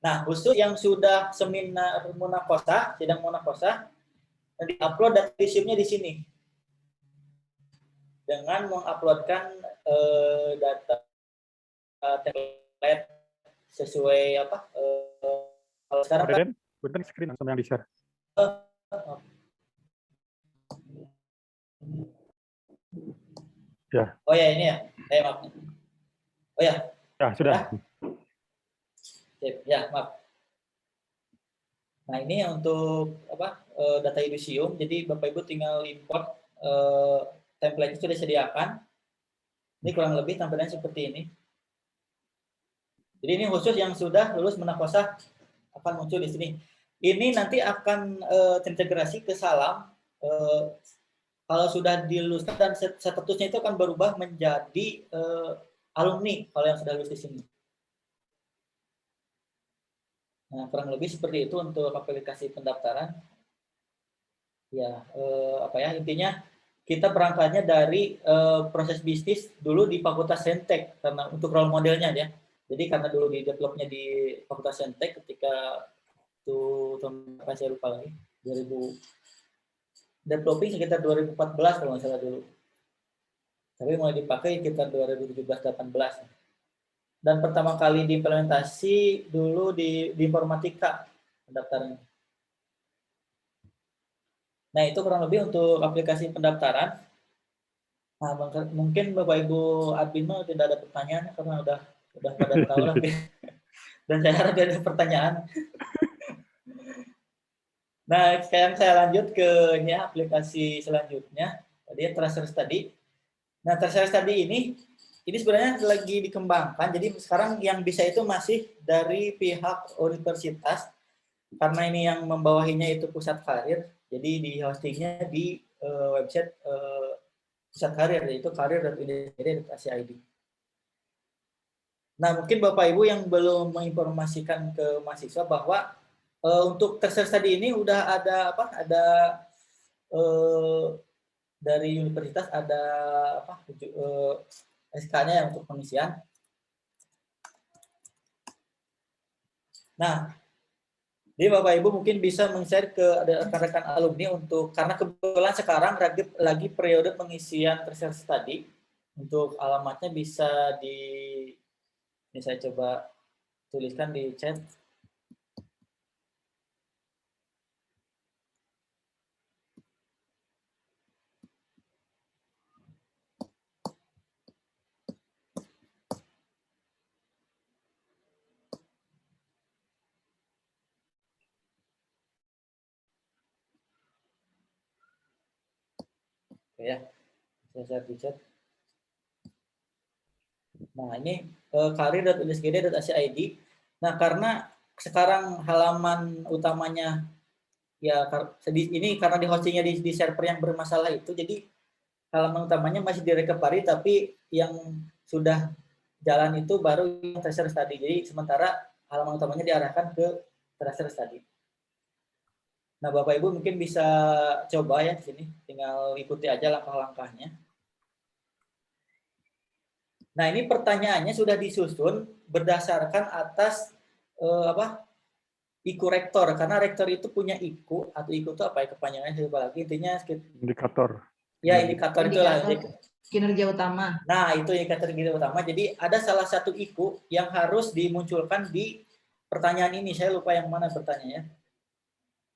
Nah, khusus yang sudah seminar munakosah, sidang munakosah, di-upload data museumnya di sini. Dengan menguploadkan data template sesuai apa? Kalau sekarang kan Punten screen langsung yang di-share. Ya. Oh ya, ini ya. Maaf. Oh ya. Ya, sudah. Ya, maaf. Nah, ini untuk apa? Data museum. Jadi Bapak Ibu tinggal import template-nya sudah disediakan. Ini kurang lebih tampilannya seperti ini. Jadi ini khusus yang sudah lulus munakosah akan muncul di sini. Ini nanti akan terintegrasi ke Salam. Kalau sudah diluluskan dan statusnya itu akan berubah menjadi alumni kalau yang sudah lulus di sini. Nah, kurang lebih seperti itu untuk aplikasi pendaftaran. Ya, intinya kita berangkatnya dari proses bisnis dulu di Fakultas Saintek karena untuk role modelnya ya. Jadi karena dulu di developnya di Fakultas Saintek ketika itu tahun apa saya lupa lagi 2000 developing sekitar 2014 kalau nggak salah dulu. Tapi mulai dipakai sekitar 2017-18. Dan pertama kali diimplementasi dulu di informatika pendaftarannya. Nah, itu kurang lebih untuk aplikasi pendaftaran. Nah, mungkin Bapak Ibu admin tidak ada pertanyaan karena udah pada tahu lah. Dan saya harap tidak ada pertanyaan. Nah, sekarang saya lanjut ke ini aplikasi selanjutnya. Tadi tracer study. Nah, tracer study ini sebenarnya lagi dikembangkan. Jadi sekarang yang bisa itu masih dari pihak universitas karena ini yang membawahinya itu pusat karir. Jadi di hostingnya di website pusat karir yaitu karir.undip.ac.id. Nah, mungkin Bapak Ibu yang belum menginformasikan ke mahasiswa bahwa untuk tracer study ini udah ada apa? Ada dari universitas ada apa? SK-nya yang untuk pengisian. Nah, jadi Bapak Ibu mungkin bisa men-share ke rekan-rekan alumni untuk karena kebetulan sekarang lagi periode pengisian tracer study. Untuk alamatnya bisa ini saya coba tuliskan di chat. ya. Saya share di chat. Nah, ini karir.unsgd.ac.id. Nah, karena sekarang halaman utamanya ya ini karena di hostingnya di server yang bermasalah itu, jadi halaman utamanya masih direcovery, tapi yang sudah jalan itu baru yang tracer study. Jadi sementara halaman utamanya diarahkan ke tracer study. Nah, Bapak Ibu mungkin bisa coba ya di sini, tinggal ikuti aja langkah-langkahnya. Nah, ini pertanyaannya sudah disusun berdasarkan atas IQ rektor, karena rektor itu punya IQ, atau IQ itu apa ya kepanjangannya, saya lupa lagi, intinya indikator. Ya, indikator itulah. Kinerja utama. Nah, itu indikator kinerja utama. Jadi ada salah satu IQ yang harus dimunculkan di pertanyaan ini. Saya lupa yang mana pertanyaannya.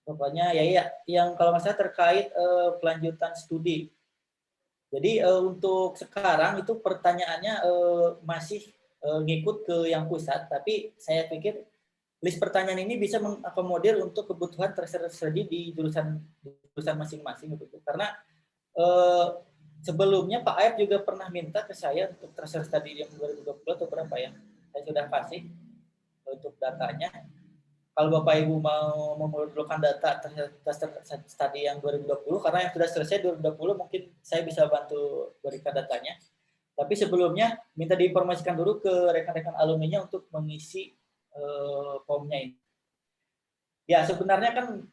Pokoknya ya yang kalau nggak salah terkait kelanjutan studi. Jadi untuk sekarang itu pertanyaannya masih ngikut ke yang pusat, tapi saya pikir list pertanyaan ini bisa mengakomodir untuk kebutuhan terstudi di jurusan masing-masing gitu. Karena sebelumnya Pak Aep juga pernah minta ke saya untuk tracer study yang 2020 atau berapa ya, saya sudah kasih untuk datanya. Kalau Bapak Ibu mau memerlukan data tracer study yang 2020, karena yang sudah selesai 2020 mungkin saya bisa bantu berikan datanya. Tapi sebelumnya minta diinformasikan dulu ke rekan-rekan alumninya untuk mengisi POM-nya ini. Ya, sebenarnya kan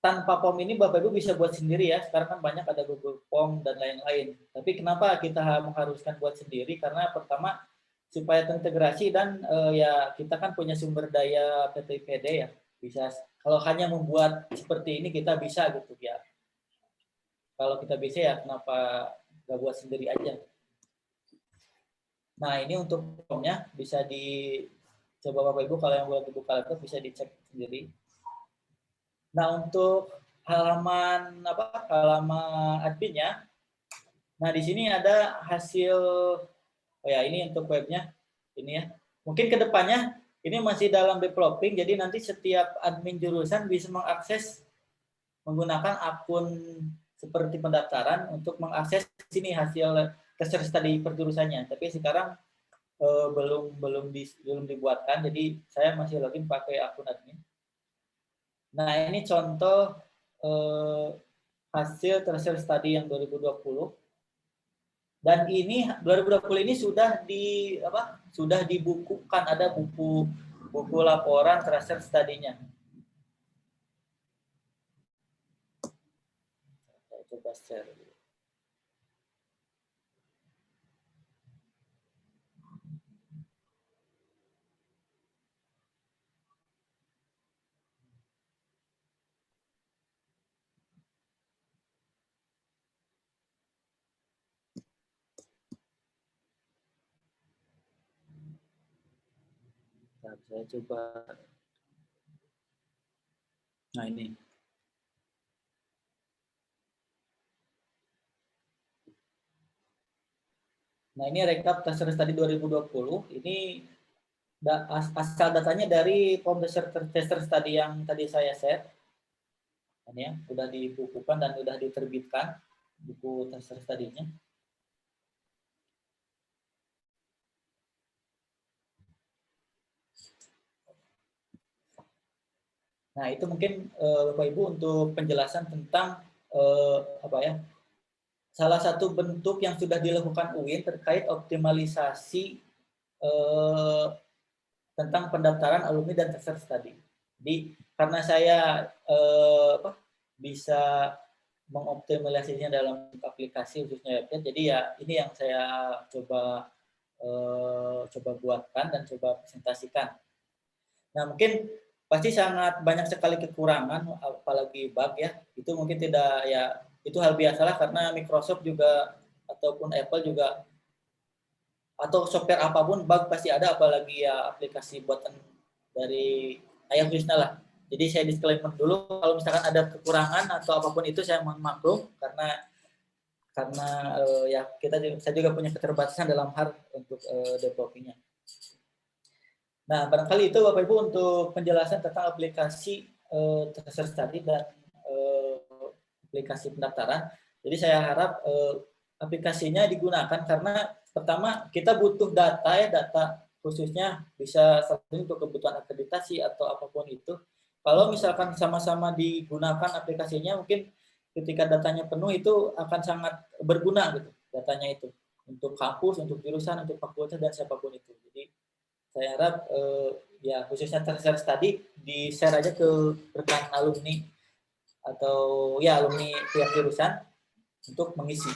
tanpa POM ini Bapak Ibu bisa buat sendiri ya. Sekarang kan banyak ada Google POM dan lain-lain. Tapi kenapa kita mengharuskan buat sendiri? Karena pertama supaya terintegrasi dan ya kita kan punya sumber daya PTPD ya. Bisa kalau hanya membuat seperti ini kita bisa gitu ya. Kalau kita bisa ya kenapa nggak buat sendiri aja. Nah, ini untuk POM-nya bisa coba Bapak Ibu kalau yang buat dibuka laptop bisa dicek sendiri. Nah, untuk halaman adminnya, nah di sini ada hasil, ini untuk webnya, ini ya. Mungkin kedepannya ini masih dalam developing, jadi nanti setiap admin jurusan bisa mengakses menggunakan akun seperti pendaftaran untuk mengakses sini hasil tracer study per jurusannya. Tapi sekarang belum dibuatkan, jadi saya masih login pakai akun admin. Nah, ini contoh hasil tracer study yang 2020. Dan ini 2020 ini sudah dibukukan, ada buku laporan tracer study-nya. Saya coba share. Saya coba. Nah, ini. Nah, ini rekap tracer study 2020. Ini asal datanya dari POM tracer study yang tadi saya share. Ini ya, sudah dibukukan dan sudah diterbitkan buku tracer study-nya. Nah, itu mungkin Bapak Ibu untuk penjelasan tentang salah satu bentuk yang sudah dilakukan UIN terkait optimalisasi tentang pendaftaran alumni dan tracer study. Jadi karena saya bisa mengoptimalisasinya dalam aplikasi khususnya website, jadi ya ini yang saya coba buatkan dan coba presentasikan. Nah, mungkin pasti sangat banyak sekali kekurangan, apalagi bug ya. Itu mungkin tidak ya, itu hal biasalah karena Microsoft juga ataupun Apple juga atau software apapun bug pasti ada, apalagi ya aplikasi buatan dari ayah khususnya lah. Jadi saya disclaimer dulu kalau misalkan ada kekurangan atau apapun itu saya mohon maklum karena ya saya juga punya keterbatasan dalam hal untuk developingnya. Nah, barangkali itu Bapak Ibu untuk penjelasan tentang aplikasi tracer study dan aplikasi pendaftaran. Jadi saya harap aplikasinya digunakan karena pertama kita butuh data ya, data khususnya bisa untuk kebutuhan akreditasi atau apapun itu. Kalau misalkan sama-sama digunakan aplikasinya, mungkin ketika datanya penuh itu akan sangat berguna gitu datanya itu untuk kampus, untuk jurusan, untuk fakultas dan siapapun itu. Jadi saya harap ya khususnya terseres tadi di share aja ke rekan alumni atau ya alumni pihak jurusan untuk mengisi.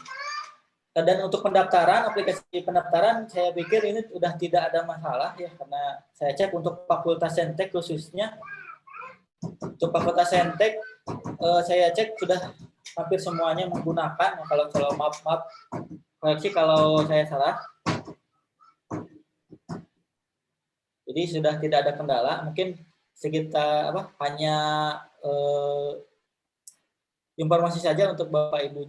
Dan untuk pendaftaran, aplikasi pendaftaran saya pikir ini sudah tidak ada masalah ya, karena saya cek untuk Fakultas Saintek khususnya. Untuk Fakultas Saintek saya cek sudah hampir semuanya menggunakan. Kalau maaf koreksi kalau saya salah. Jadi sudah tidak ada kendala. Mungkin sekitar hanya informasi saja untuk Bapak Ibu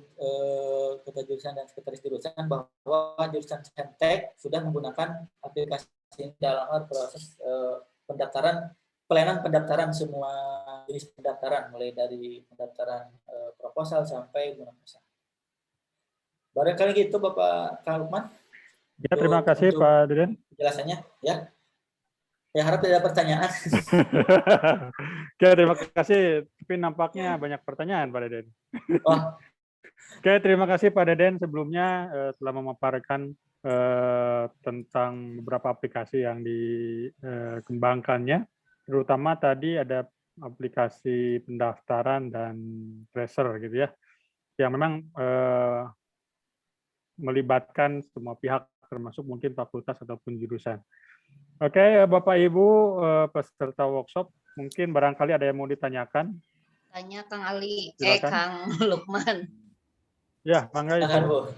Ketua Jurusan dan Sekretaris Jurusan bahwa jurusan Saintek sudah menggunakan aplikasi dalam proses pendaftaran, pelayanan pendaftaran semua jenis pendaftaran, mulai dari pendaftaran proposal sampai guna usaha. Barangkali gitu Bapak Kang Lukman. Ya, terima kasih Pak Deden. Penjelasannya ya. Saya harap tidak ada pertanyaan. Oke, terima kasih. Tapi nampaknya banyak pertanyaan Pak Deden. Oh. Oke, terima kasih Pak Deden sebelumnya telah memaparkan tentang beberapa aplikasi yang dikembangkannya. Terutama tadi ada aplikasi pendaftaran dan tracer gitu ya, yang memang melibatkan semua pihak termasuk mungkin fakultas ataupun jurusan. Oke, Bapak Ibu peserta workshop, mungkin barangkali ada yang mau ditanyakan. Tanya Kang Ali, Silakan. Kang Lukman. Ya, Mangga Ibu.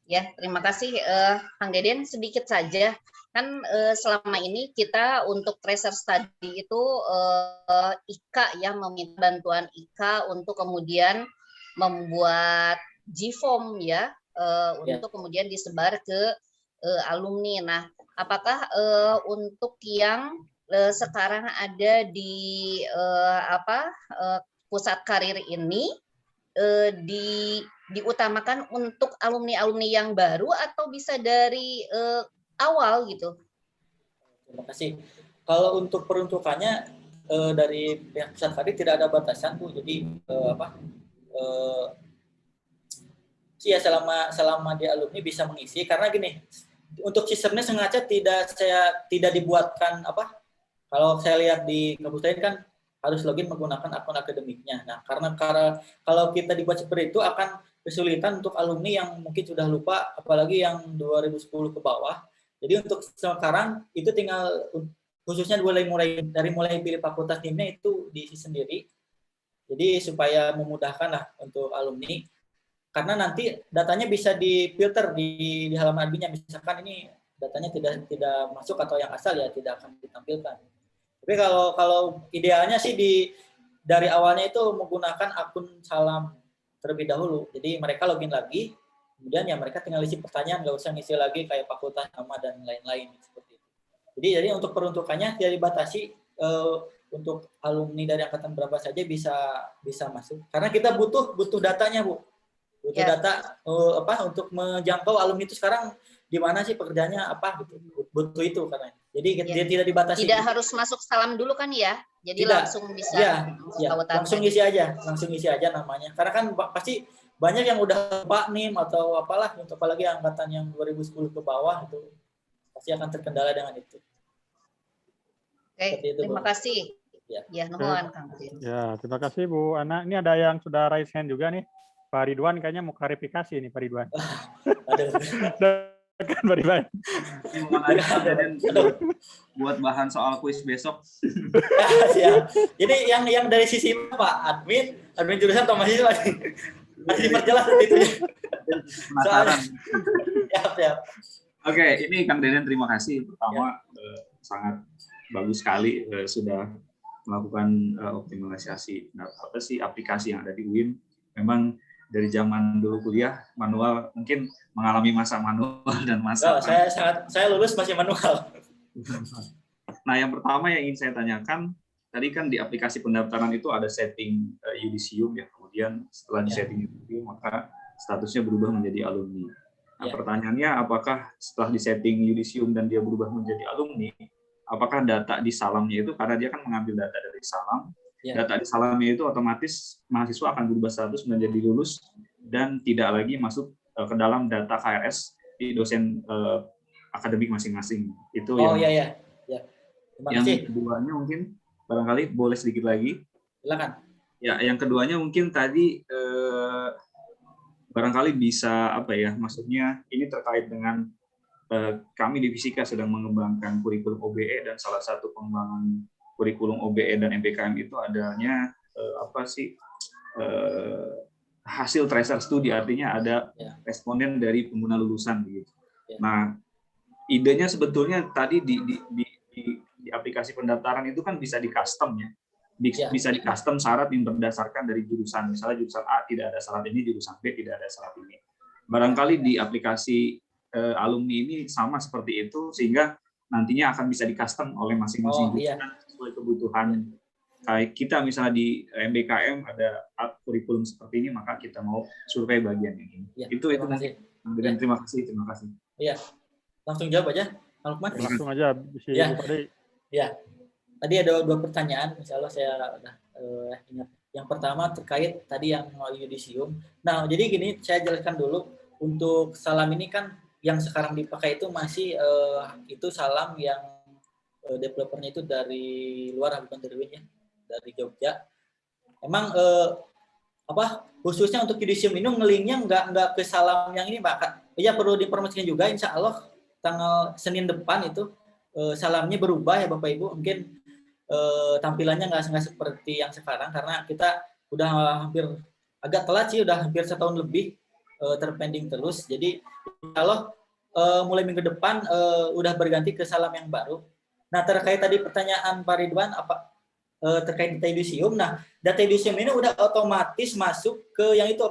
Ya, terima kasih Kang Deden. Sedikit saja, kan selama ini kita untuk tracer study itu IKA ya, meminta bantuan IKA untuk kemudian membuat G-form ya, untuk kemudian disebar ke alumni. Nah, apakah untuk yang sekarang ada di pusat karir ini diutamakan untuk alumni-alumni yang baru atau bisa dari awal gitu? Terima kasih. Kalau untuk peruntukannya dari pihak pusat karir tidak ada batasan Bu. Jadi ya selama di alumni bisa mengisi, karena gini, untuk sistemnya sengaja tidak dibuatkan kalau saya lihat di kampus lain kan harus login menggunakan akun akademiknya. Nah, karena kalau kita dibuat seperti itu akan kesulitan untuk alumni yang mungkin sudah lupa, apalagi yang 2010 ke bawah. Jadi untuk sekarang itu tinggal khususnya mulai pilih fakultas timnya itu diisi sendiri. Jadi supaya memudahkan lah untuk alumni. Karena nanti datanya bisa difilter di halaman adminnya, misalkan ini datanya tidak masuk atau yang asal ya tidak akan ditampilkan. Tapi kalau idealnya sih dari awalnya itu menggunakan akun salam terlebih dahulu. Jadi mereka login lagi, kemudian ya mereka tinggal isi pertanyaan, nggak usah ngisi lagi kayak fakultas nama dan lain-lain seperti itu. Jadi untuk peruntukannya tidak dibatasi, untuk alumni dari angkatan berapa saja bisa masuk. Karena kita butuh datanya Bu. Butuh data untuk menjangkau alumni itu sekarang di mana sih pekerjaannya gitu. Butuh itu karena. Jadi dia tidak dibatasi. Tidak harus masuk salam dulu kan ya. Jadi tidak. Langsung bisa langsung isi aja namanya. Karena kan pasti banyak yang udah Pak NIM atau apalah, untuk apalagi angkatan yang 2010 ke bawah itu pasti akan terkendala dengan itu. Oke, terima kasih. Ya, nuhun Kang. Ya, terima kasih Bu Ana. Ini ada yang sudah raise hand juga nih. Pak Ridwan kayaknya mau klarifikasi nih Pak Ridwan. Kan Pak Ridwan. Buat bahan soal kuis besok. Siap. Jadi yang dari sisi Pak admin jurusan atau mahasiswa masih diperjelas itu. Penasaran. Siap. Oke, ini Kang Deden terima kasih. Pertama sangat bagus sekali sudah melakukan optimalisasi aplikasi yang ada di UIN. Memang dari zaman dulu kuliah manual, mungkin mengalami masa manual dan masa. Saya lulus masih manual. Nah, yang pertama yang ingin saya tanyakan, tadi kan di aplikasi pendaftaran itu ada setting yudisium ya, kemudian setelah disetting maka statusnya berubah menjadi alumni. Nah, pertanyaannya apakah setelah disetting yudisium dan dia berubah menjadi alumni, apakah data di salamnya itu, karena dia kan mengambil data dari salam, data di salamnya itu otomatis mahasiswa akan berubah status menjadi lulus dan tidak lagi masuk ke dalam data KRS di dosen akademik masing-masing. Itu yang yang keduanya mungkin barangkali boleh sedikit lagi. Silakan. Ya, yang keduanya mungkin tadi barangkali bisa maksudnya ini terkait dengan kami di Fisika sedang mengembangkan kurikulum OBE dan salah satu pengembangan kurikulum OBE dan MPKM itu adanya hasil tracer studi, artinya ada responden dari pengguna lulusan gitu. Nah, idenya sebetulnya tadi di aplikasi pendaftaran itu kan bisa di custom ya. Bisa di custom syarat yang berdasarkan dari jurusan. Misalnya jurusan A tidak ada syarat ini, jurusan B tidak ada syarat ini. Barangkali di aplikasi alumni ini sama seperti itu, sehingga nantinya akan bisa di custom oleh masing-masing jurusan sesuai kebutuhan. Kayak kita misalnya di MBKM ada kurikulum seperti ini, maka kita mau survei bagian ini. Itu mungkin. Dan terima kasih. Iya, langsung jawab aja, Lukman. Langsung aja, bisa Ya. Tadi ada 2 pertanyaan, insya Allah saya udah ingat. Yang pertama terkait tadi yang yudisium. Nah, jadi gini, saya jelaskan dulu. Untuk salam ini kan yang sekarang dipakai itu masih itu salam yang developernya itu dari luar, bukan dari WIN ya, dari Jogja. Emang khususnya untuk yudisium ini ngelinknya nggak ke salam yang ini, Pak. Ya perlu diinformasikan juga, insya Allah tanggal Senin depan itu salamnya berubah ya Bapak Ibu. Mungkin tampilannya nggak seperti yang sekarang karena kita udah hampir agak telat sih, udah hampir setahun lebih terpending terus. Jadi kalau mulai minggu depan udah berganti ke salam yang baru. Nah, terkait tadi pertanyaan Pak Ridwan terkait data yudisium. Nah, data yudisium ini udah otomatis masuk ke yang itu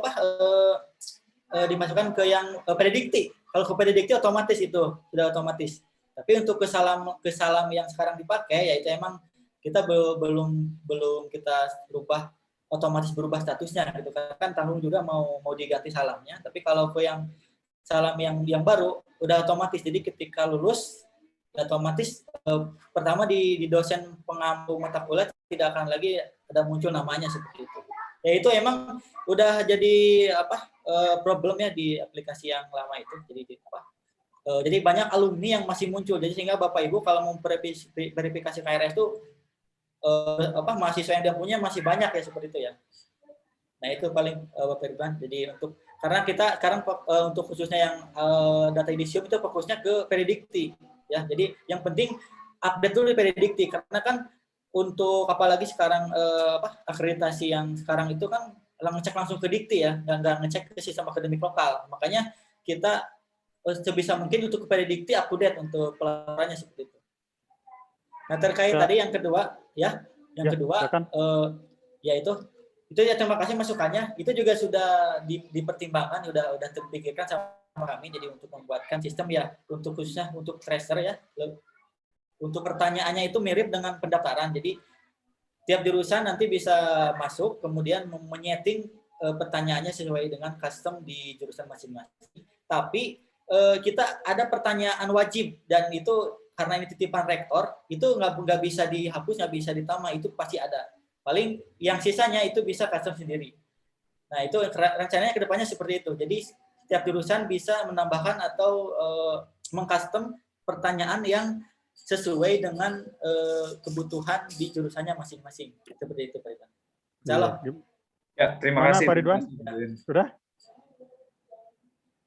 dimasukkan ke yang predikti. Kalau ke predikti otomatis itu sudah otomatis. Tapi untuk ke salam yang sekarang dipakai yaitu emang kita belum kita otomatis berubah statusnya gitu kan, tahun juga mau diganti salamnya. Tapi kalau ke yang salam yang baru udah otomatis, jadi ketika lulus otomatis pertama di dosen pengampu mata kuliah tidak akan lagi ada muncul namanya seperti itu. Ya itu emang udah jadi problemnya di aplikasi yang lama itu. Jadi banyak alumni yang masih muncul. Jadi sehingga Bapak Ibu kalau mau verifikasi KRS itu mahasiswa yang dia punya masih banyak ya seperti itu ya. Nah itu paling Bapak Ridwan. Jadi karena kita sekarang untuk khususnya yang data yudisium itu fokusnya ke predikti ya. Jadi yang penting update dulu di predikti karena kan untuk apalagi sekarang akreditasi yang sekarang itu kan ngecek langsung ke dikti ya, nggak ngecek ke sistem akademik lokal. Makanya kita sebisa mungkin untuk ke predikti update untuk pelaporannya seperti itu. Nah terkait tadi yang kedua ya, itu ya terima kasih masukannya. Itu juga sudah dipertimbangkan, sudah terpikirkan sama kami. Jadi untuk membuatkan sistem ya untuk khususnya untuk tracer ya. Untuk pertanyaannya itu mirip dengan pendaftaran. Jadi tiap jurusan nanti bisa masuk kemudian menyeting pertanyaannya sesuai dengan custom di jurusan masing-masing. Tapi kita ada pertanyaan wajib dan itu karena ini titipan rektor itu nggak bisa dihapus, nggak bisa ditambah, itu pasti ada. Paling yang sisanya itu bisa custom sendiri. Nah itu rencananya kedepannya seperti itu. Jadi setiap jurusan bisa menambahkan atau mengcustom pertanyaan yang sesuai dengan kebutuhan di jurusannya masing-masing. Seperti itu Pak Ridwan. Insyaallah. Ya, terima kasih Pak Ridwan. Sudah?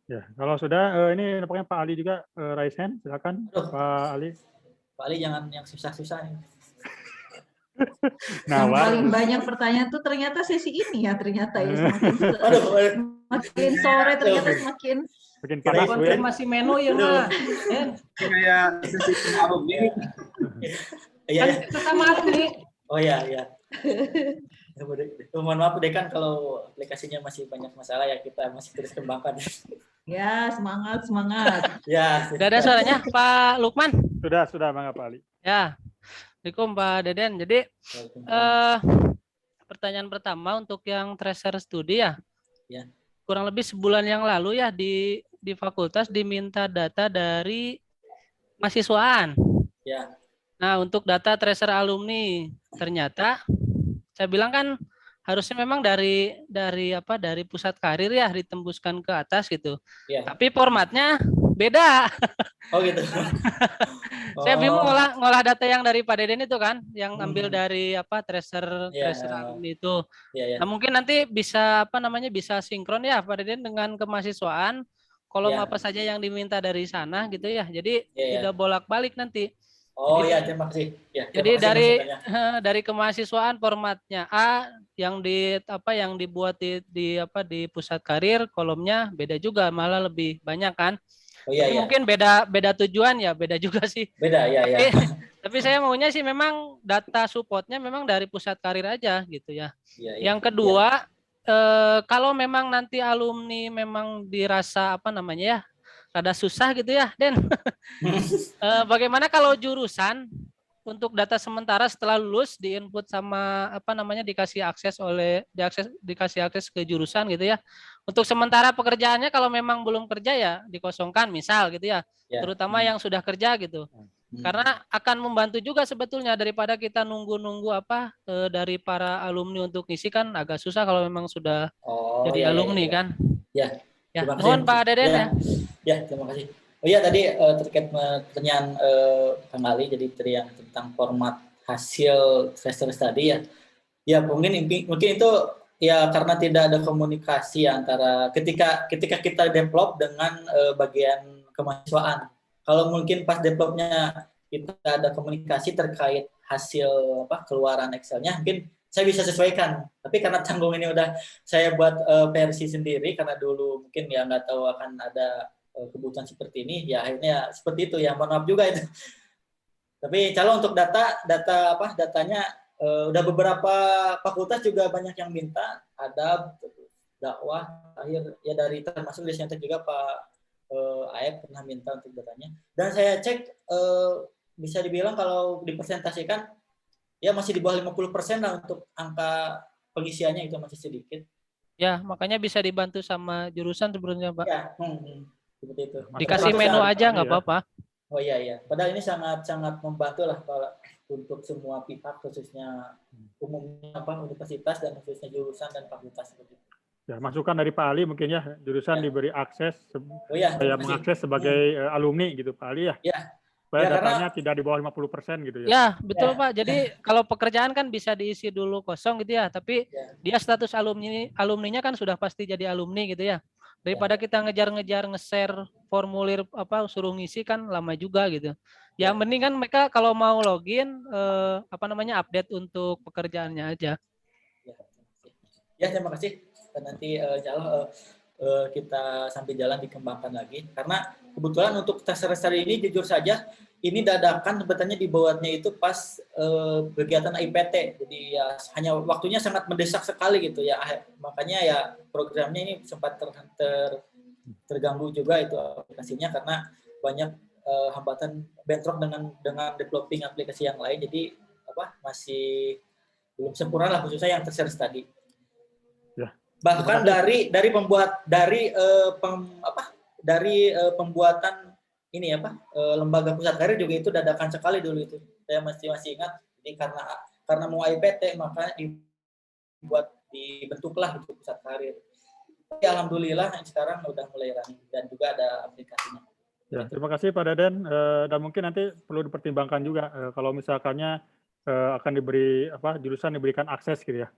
Ya, kalau sudah, ini nampaknya Pak Ali juga raise hand, silakan Pak Ali. Pak Ali jangan yang susah-susah nih. Yang paling banyak pertanyaan tuh ternyata sesi ini ya ternyata ya semakin sore ternyata semakin panas. Konfirmasi menu ya mah. Kayak sesi alumni. Iya. Sama alumni. Oh iya. Mohon maaf Dekan kalau aplikasinya masih banyak masalah ya, kita masih terus kembangkan. Ya, semangat. Ya, sudah ada suaranya Pak Lukman? Sudah Bang Pak Ali. Ya. Assalamualaikum Pak Deden. Jadi pertanyaan pertama untuk yang tracer studi ya. Ya. Kurang lebih sebulan yang lalu ya di fakultas diminta data dari mahasiswaan. Ya. Nah, untuk data tracer alumni ternyata saya bilang kan harusnya memang dari pusat karir ya ditembuskan ke atas gitu. Ya. Tapi formatnya beda. Oh gitu. Saya bingung ngolah data yang dari Pak Deden itu kan, yang ambil dari tracer alumni itu. Nah, mungkin nanti bisa bisa sinkron ya Pak Deden dengan kemahasiswaan, kolom apa saja yang diminta dari sana gitu ya. Jadi tidak bolak-balik nanti. Oh ya, terima kasih. Ya, jadi dari kemahasiswaan formatnya A, yang dibuat di pusat karir kolomnya beda juga, malah lebih banyak kan. Oh, iya, tapi mungkin beda tujuan ya, beda juga sih. Beda ya. Tapi saya maunya sih memang data supportnya memang dari pusat karir aja gitu ya. Yang kedua, kalau memang nanti alumni memang dirasa rada susah gitu ya, Den. Bagaimana kalau jurusan untuk data sementara setelah lulus diinput sama dikasih akses ke jurusan gitu ya. Untuk sementara pekerjaannya kalau memang belum kerja ya dikosongkan misal gitu ya. Terutama yang sudah kerja gitu. Karena akan membantu juga sebetulnya daripada kita nunggu-nunggu dari para alumni untuk ngisi kan agak susah kalau memang sudah jadi alumni kan. Ya. Mohon Pak Deden ya. Ya, terima kasih. Oh iya tadi terkait pertanyaan Kang Ali, jadi yang tentang format hasil tracer study ya. Ya mungkin itu ya karena tidak ada komunikasi antara ketika kita develop dengan bagian kemahasiswaan. Kalau mungkin pas developnya kita ada komunikasi terkait hasil keluaran Excel-nya, mungkin saya bisa sesuaikan. Tapi karena tanggung ini udah saya buat versi sendiri karena dulu mungkin ya nggak tahu akan ada kebutuhan seperti ini, ya akhirnya seperti itu ya, mohon maaf juga itu. Tapi kalau untuk datanya udah beberapa fakultas juga banyak yang minta, ada dakwah akhir ya dari termasuk di Saintek juga Pak Aep pernah minta untuk datanya. Dan saya cek bisa dibilang kalau dipresentasikan ya masih di bawah 50% lah untuk angka pengisiannya, itu masih sedikit. Ya, makanya bisa dibantu sama jurusan sebenarnya, Pak. Ya, seperti itu. Dikasih menu aja nggak apa-apa. Oh iya. Padahal ini sangat membantu lah untuk semua pihak, khususnya umumnya universitas dan khususnya jurusan dan fakultas seperti itu. Ya, masukan dari Pak Ali mungkin ya, jurusan diberi akses supaya mengakses sebagai alumni gitu Pak Ali ya. Ya. Supaya datanya tidak di bawah 50% gitu ya. Ya, betul Pak. Jadi kalau pekerjaan kan bisa diisi dulu kosong gitu ya, tapi dia status alumninya kan sudah pasti jadi alumni gitu ya. Daripada kita ngejar-ngejar nge-share formulir suruh ngisi kan lama juga gitu. Ya mending kan mereka kalau mau login update untuk pekerjaannya aja. Ya, terima kasih. Dan nanti insya Allah kita sambil jalan dikembangkan lagi. Karena kebetulan untuk tes study ini jujur saja ini dadakan sebetulnya dibuatnya itu pas kegiatan IPT. Jadi ya hanya waktunya sangat mendesak sekali gitu ya. Makanya ya programnya ini sempat terganggu juga itu aplikasinya karena banyak hambatan bentrok dengan developing aplikasi yang lain. Jadi masih belum sempurna lah khususnya yang tracer study. Bahkan dari pembuatan ini lembaga pusat karir juga itu dadakan sekali dulu itu. Saya masih ingat. Jadi karena mau IPT maka dibentuklah itu pusat karir. Tapi alhamdulillah sekarang udah mulai running dan juga ada aplikasinya. Ya, terima kasih Pak Deden. Dan mungkin nanti perlu dipertimbangkan juga kalau misalkannya akan diberi jurusan diberikan akses gitu ya.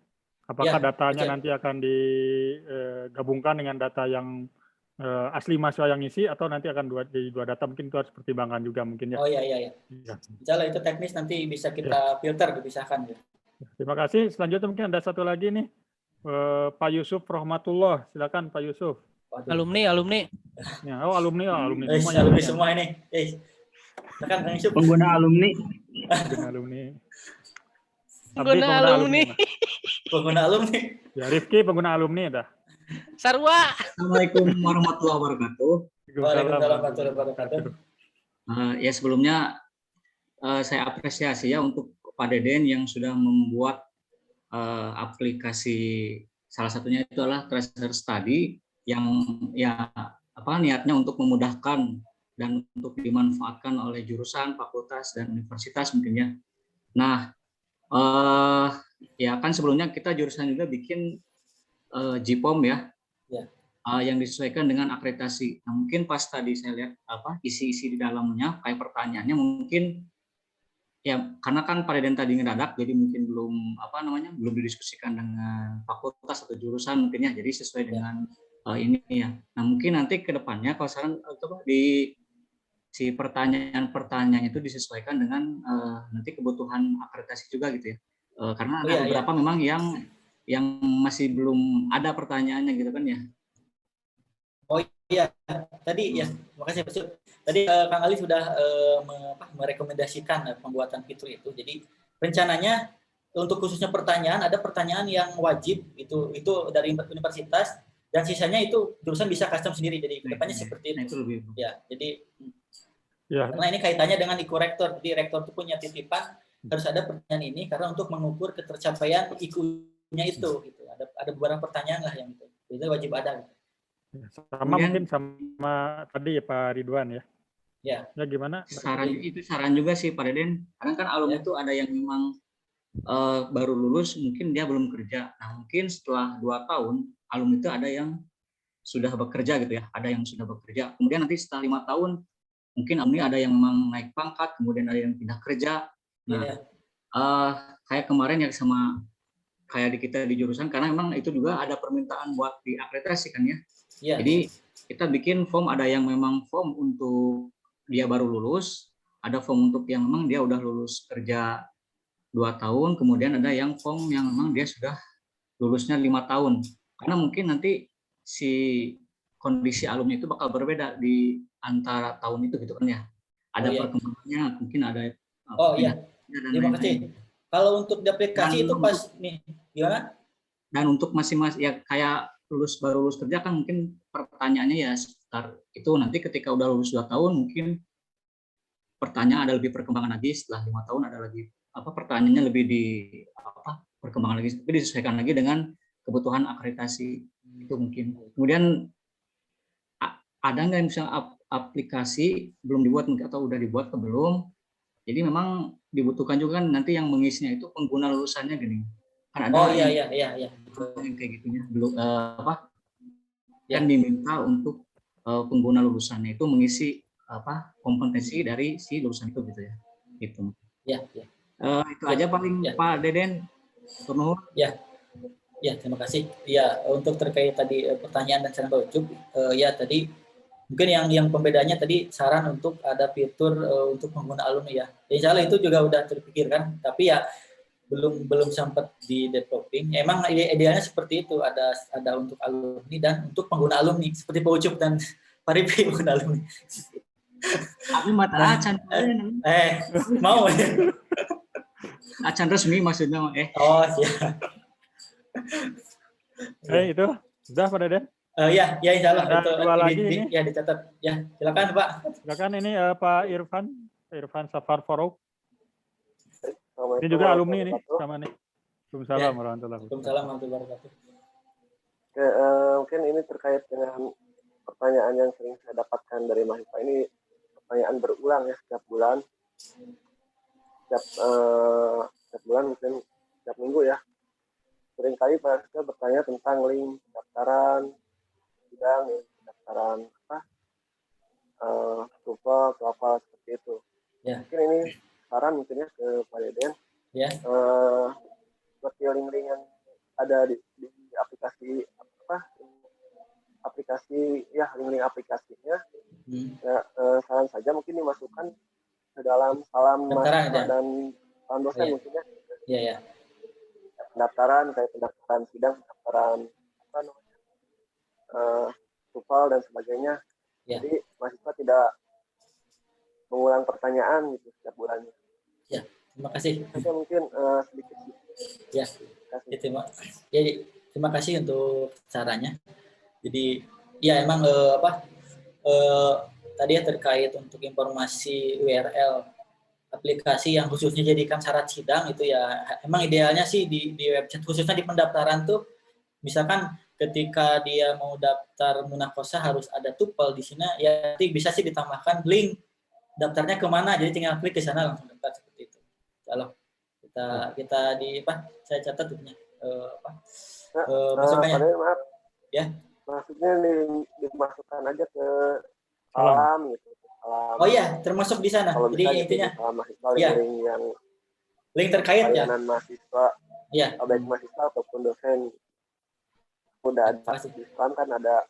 Apakah datanya nanti akan digabungkan dengan data yang asli mahasiswa yang ngisi atau nanti akan jadi dua data, mungkin itu harus pertimbangkan juga mungkin ya. Oh iya. Misalnya itu teknis nanti bisa kita filter, dipisahkan. Ya. Terima kasih. Selanjutnya mungkin ada satu lagi nih, Pak Yusuf Rahmatullah. Silakan Pak Yusuf. Alumni. Ya, alumni semua. Alumni semua ini. Silakan Kang Yusuf. Pengguna alumni. Pengguna alumni. Ya, Rifki pengguna alumni dah. Sarwa. Assalamualaikum warahmatullahi wabarakatuh. Waalaikumsalam warahmatullahi wabarakatuh. Ya sebelumnya saya apresiasi ya untuk Pak Deden yang sudah membuat aplikasi, salah satunya itu adalah Tracer Study yang ya niatnya untuk memudahkan dan untuk dimanfaatkan oleh jurusan, fakultas, dan universitas mungkin ya. Nah, ya kan sebelumnya kita jurusan juga bikin JPOM ya, yang disesuaikan dengan akreditasi. Nah, mungkin pas tadi saya lihat isi-isi di dalamnya, kayak pertanyaannya mungkin ya karena kan Pak Deden tadi ngedadak, jadi mungkin belum didiskusikan dengan fakultas atau jurusan mungkin ya, jadi sesuai dengan ini ya. Nah, mungkin nanti ke depannya kalau saran di si pertanyaan-pertanyaan itu disesuaikan dengan nanti kebutuhan akreditasi juga gitu ya. Karena ada beberapa memang yang masih belum ada pertanyaannya gitu kan ya. Oh iya, tadi ya, makasih Pak Sup. Tadi Kang Ali sudah merekomendasikan pembuatan fitur itu. Jadi rencananya untuk khususnya pertanyaan, ada pertanyaan yang wajib itu dari universitas, dan sisanya itu jurusan bisa custom sendiri. Jadi kedepannya seperti itu. Ya, jadi karena ini kaitannya dengan IQ rektor. Jadi rektor itu punya titipan harus ada pertanyaan ini karena untuk mengukur ketercapaian IQ-nya itu. Gitu. Ada beberapa pertanyaan lah yang itu wajib ada. Gitu. Sama mungkin sama tadi ya Pak Ridwan ya. Ya gimana? Saran juga sih Pak Deden. Karena kan alumni itu ada yang memang baru lulus, mungkin dia belum kerja. Nah, mungkin setelah 2 tahun alumni itu ada yang sudah bekerja gitu ya, ada yang sudah bekerja. Kemudian nanti setelah 5 tahun mungkin alumni ada yang memang naik pangkat, kemudian ada yang pindah kerja. Nah, kayak kemarin ya sama kayak di kita di jurusan, karena memang itu juga ada permintaan buat diakreditasi kan ya. Jadi kita bikin form, ada yang memang form untuk dia baru lulus, ada form untuk yang memang dia udah lulus kerja 2 tahun, kemudian ada yang form yang memang dia sudah lulusnya 5 tahun. Karena mungkin nanti si kondisi alumni itu bakal berbeda di antara tahun itu gitu kan ya. Ada perkembangannya, mungkin ada terima kasih. Kalau untuk di aplikasi itu pas nih gimana? Dan untuk masing-masing ya kayak baru lulus kerja kan mungkin pertanyaannya ya sekitar itu, nanti ketika udah lulus 2 tahun mungkin pertanyaan ada lebih perkembangan lagi, setelah 5 tahun ada lagi pertanyaannya lebih perkembangan lagi, tapi disesuaikan lagi dengan kebutuhan akreditasi itu mungkin. Kemudian ada nggak yang misalnya aplikasi belum dibuat atau udah dibuat atau belum, jadi memang dibutuhkan juga kan nanti yang mengisinya itu pengguna lulusannya gini kan ada iya yang kayak gitunya belum kan diminta untuk pengguna lulusannya itu mengisi kompetensi dari si lulusan itu gitu ya gitu. Itu aja paling Pak Deden. Terima kasih. Ya, untuk terkait tadi pertanyaan dan saran Pak Ucup, tadi mungkin yang pembedanya tadi saran untuk ada fitur untuk pengguna alumni ya. Insya Allah itu juga udah terpikirkan, tapi ya belum sempat di developing. Emang idealnya seperti itu, ada untuk alumni dan untuk pengguna alumni seperti Pak Ucup dan Pak Ripi pengguna alumni. Tapi mata acan mau ya. Acan resmi maksudnya Oh siap. Itu sudah Pak Deden? Ya insya Allah ada itu dua lagi ini. Ya dicatat. Ya silakan Pak. Silakan ini Pak Irfan Safar Farouk. Ini juga alumni ini sama nih. Waalaikumsalam warahmatullahi wabarakatuh. Waalaikumsalam warahmatullahi wabarakatuh. Mungkin ini terkait dengan pertanyaan yang sering saya dapatkan dari mahasiswa. Ini pertanyaan berulang ya setiap bulan. Setiap bulan mungkin setiap minggu ya. Seringkali mahasiswa bertanya tentang link pendaftaran sidang, pendaftaran TOEFL atau apa seperti itu. Mungkin ini saran mungkin ya ke Pak Deden. Seperti link-link yang ada di aplikasi link-link aplikasinya. Saran saja mungkin dimasukkan ke dalam salam mahasiswa dan salam dosen mungkin ya. Pendaftaran kayak pendaftaran sidang, pendaftaran TOEFL dan sebagainya. Jadi mahasiswa tidak mengulang pertanyaan gitu setiap bulannya. Terima kasih. Mungkin sedikit. Terima kasih untuk sarannya. Jadi emang tadi ya terkait untuk informasi URL aplikasi yang khususnya jadikan syarat sidang itu ya emang idealnya sih di website khususnya di pendaftaran tuh misalkan ketika dia mau daftar munakosah harus ada tuple di sini ya nanti bisa sih ditambahkan link daftarnya kemana jadi tinggal klik ke sana langsung daftar seperti itu. Kalau kita di saya catat itunya masukannya. Maaf. Ya. Maksudnya dimasukkan aja ke salam gitu. Salam. Oh iya, termasuk di sana. Kalau jadi intinya ya. Link terkait ya. Layanan mahasiswa. Iya. Baik mahasiswa ataupun dosen. Udah ada di Islam kan ada.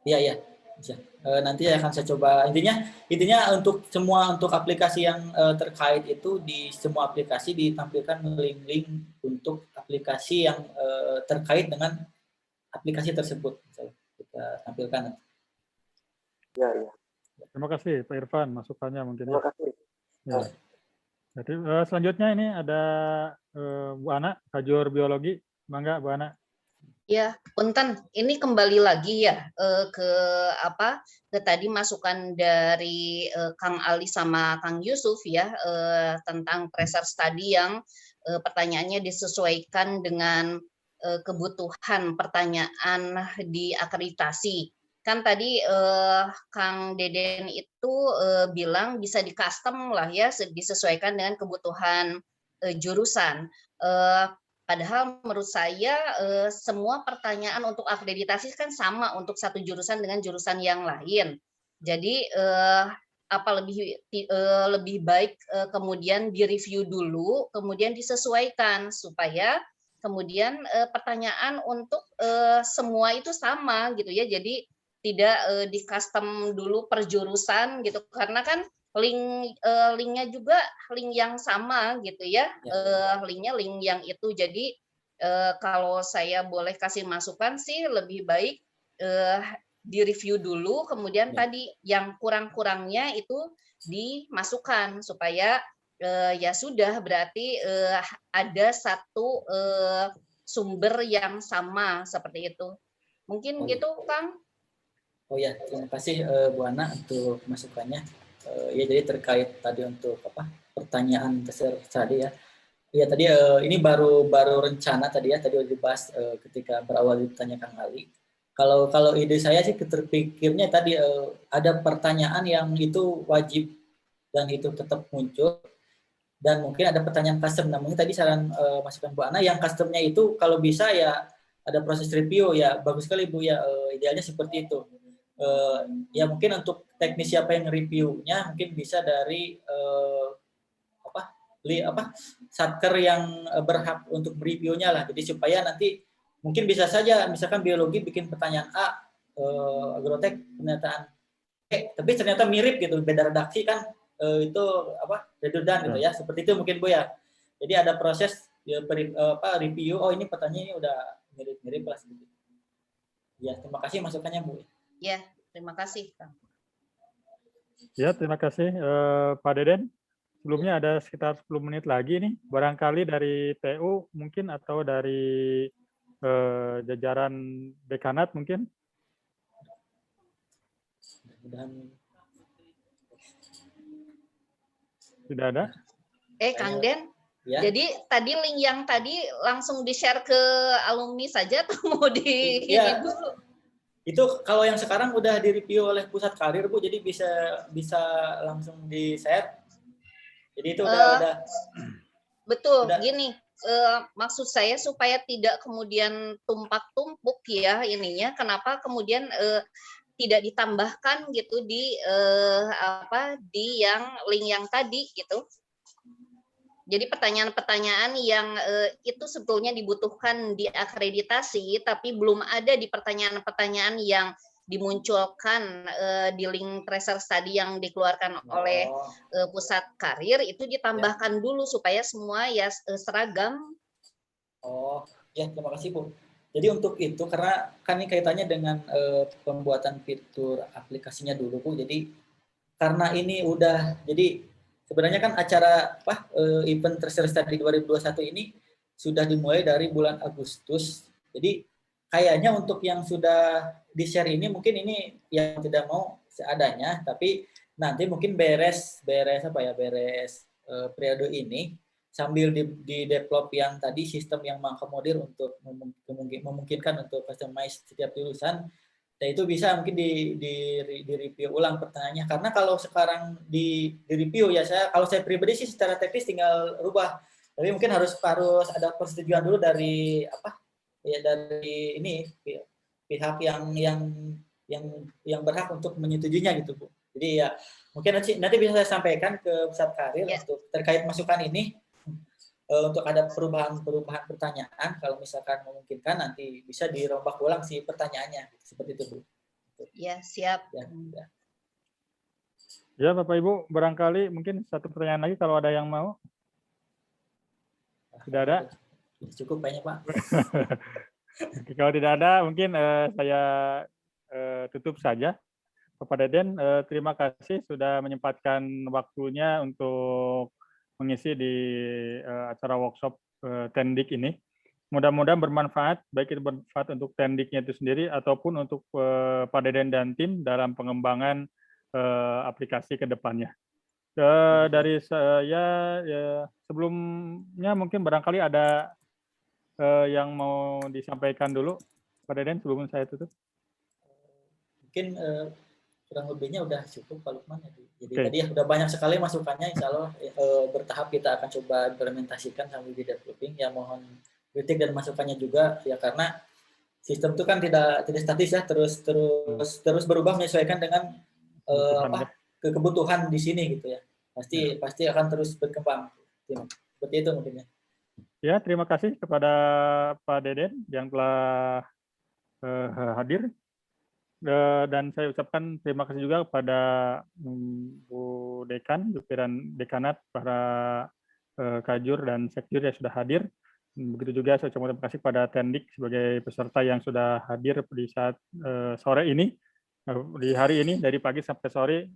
Iya. Bisa. Nanti akan saya coba intinya untuk aplikasi yang terkait itu di semua aplikasi ditampilkan link-link untuk aplikasi yang terkait dengan aplikasi tersebut kita tampilkan. Ya. Terima kasih Pak Irfan masukannya mungkin. Terima kasih. Ya. Jadi selanjutnya ini ada Bu Ana, Kajur Biologi. Bangga Bu Ana. Ya, punten. Ini kembali lagi ya ke tadi masukan dari Kang Ali sama Kang Yusuf ya tentang pressure study yang pertanyaannya disesuaikan dengan kebutuhan pertanyaan di akreditasi. Kan tadi Kang Deden itu bilang bisa di custom lah ya, disesuaikan dengan kebutuhan jurusan. Padahal menurut saya semua pertanyaan untuk akreditasi kan sama untuk satu jurusan dengan jurusan yang lain. Jadi lebih baik kemudian direview dulu, kemudian disesuaikan supaya kemudian pertanyaan untuk semua itu sama gitu ya. Jadi tidak di custom dulu per jurusan gitu karena kan linknya juga link yang sama gitu ya, linknya link yang itu. Jadi kalau saya boleh kasih masukan sih lebih baik direview dulu, kemudian tadi yang kurang-kurangnya itu dimasukkan supaya ya sudah berarti ada satu sumber yang sama seperti itu. Mungkin gitu, Kang. Oh ya, terima kasih Bu Ana untuk masukannya. Ya jadi terkait tadi untuk pertanyaan tadi ya. Ya tadi ini baru rencana tadi ya, tadi udah dibahas ketika berawal ditanya Kang Ali. Kalau ide saya sih terpikirnya tadi ada pertanyaan yang itu wajib dan itu tetap muncul dan mungkin ada pertanyaan custom. Nah mungkin tadi saran masukan Bu Ana yang customnya itu kalau bisa ya ada proses review ya bagus sekali Bu ya, idealnya seperti itu. Ya mungkin untuk teknis siapa yang reviewnya mungkin bisa dari satker yang berhak untuk mereviewnya lah. Jadi supaya nanti mungkin bisa saja misalkan biologi bikin pertanyaan A, agrotek pernyataan B, tapi ternyata mirip gitu, beda redaksi kan itu redundan gitu ya. Seperti itu mungkin Bu ya. Jadi ada proses review. Oh ini pertanyaan ini udah mirip-mirip lah gitu. Ya terima kasih masukannya Bu. Ya, terima kasih, Kang. Ya, terima kasih Pak Deden. Sebelumnya ada sekitar 10 menit lagi nih. Barangkali dari TU mungkin atau dari jajaran dekanat mungkin. Tidak ada? Kang Den. Ya. Jadi tadi link yang tadi langsung di-share ke alumni saja atau mau ini dulu? Itu kalau yang sekarang udah direview oleh pusat karir Bu, jadi bisa langsung di-share. Jadi itu udah betul. Gini, maksud saya supaya tidak kemudian tumpak-tumpuk ya ininya. Kenapa kemudian tidak ditambahkan gitu di yang link yang tadi gitu. Jadi pertanyaan-pertanyaan yang itu sebetulnya dibutuhkan di akreditasi, tapi belum ada di pertanyaan-pertanyaan yang dimunculkan di link tracer study yang dikeluarkan oleh pusat karir, itu ditambahkan dulu supaya semua ya seragam. Oh, ya terima kasih Bu. Jadi untuk itu, karena kan ini kaitannya dengan pembuatan fitur aplikasinya dulu Bu, jadi karena ini udah, jadi sebenarnya kan acara event tracer study 2021 ini sudah dimulai dari bulan Agustus. Jadi kayaknya untuk yang sudah di-share ini mungkin ini yang tidak mau seadanya, tapi nanti mungkin beres periode ini sambil di develop yang tadi sistem yang mengakomodir untuk memungkinkan untuk customize setiap tulisan, dan itu bisa mungkin di review ulang pertanyaannya, karena kalau sekarang di review ya kalau saya pribadi sih secara teknis tinggal rubah, tapi mungkin harus ada persetujuan dulu dari dari ini pihak yang berhak untuk menyetujuinya gitu Bu. Jadi ya mungkin nanti bisa saya sampaikan ke pusat karir untuk terkait masukan ini, untuk ada perubahan pertanyaan, kalau misalkan memungkinkan nanti bisa dirombak ulang si pertanyaannya, seperti itu Bu. Ya, siap. Ya Bapak Ibu, barangkali mungkin satu pertanyaan lagi kalau ada yang mau. Tidak ada? Cukup banyak Pak. Kalau tidak ada, mungkin saya tutup saja. Bapak Deden, terima kasih sudah menyempatkan waktunya untuk mengisi di acara workshop Tendik ini. Mudah-mudahan bermanfaat, baik itu bermanfaat untuk Tendiknya itu sendiri ataupun untuk Pak Deden dan tim dalam pengembangan aplikasi ke depannya. Dari saya, sebelumnya mungkin barangkali ada yang mau disampaikan dulu, Pak Deden, sebelum saya tutup. Mungkin kurang lebihnya udah cukup Pak Lukman. Jadi tadi udah banyak sekali masukannya, insya Allah bertahap kita akan coba implementasikan sambil di developing. Ya mohon kritik dan masukannya juga ya, karena sistem itu kan tidak statis ya, terus berubah menyesuaikan dengan kebutuhan di sini gitu ya. Pasti akan terus berkembang. Seperti itu mungkin ya. Ya, terima kasih kepada Pak Deden yang telah hadir. Dan saya ucapkan terima kasih juga kepada Bu Dekan, Jupiran Dekanat, para Kajur dan Sekjur yang sudah hadir. Begitu juga saya ucapkan terima kasih kepada Tendik sebagai peserta yang sudah hadir di saat sore ini, di hari ini dari pagi sampai sore,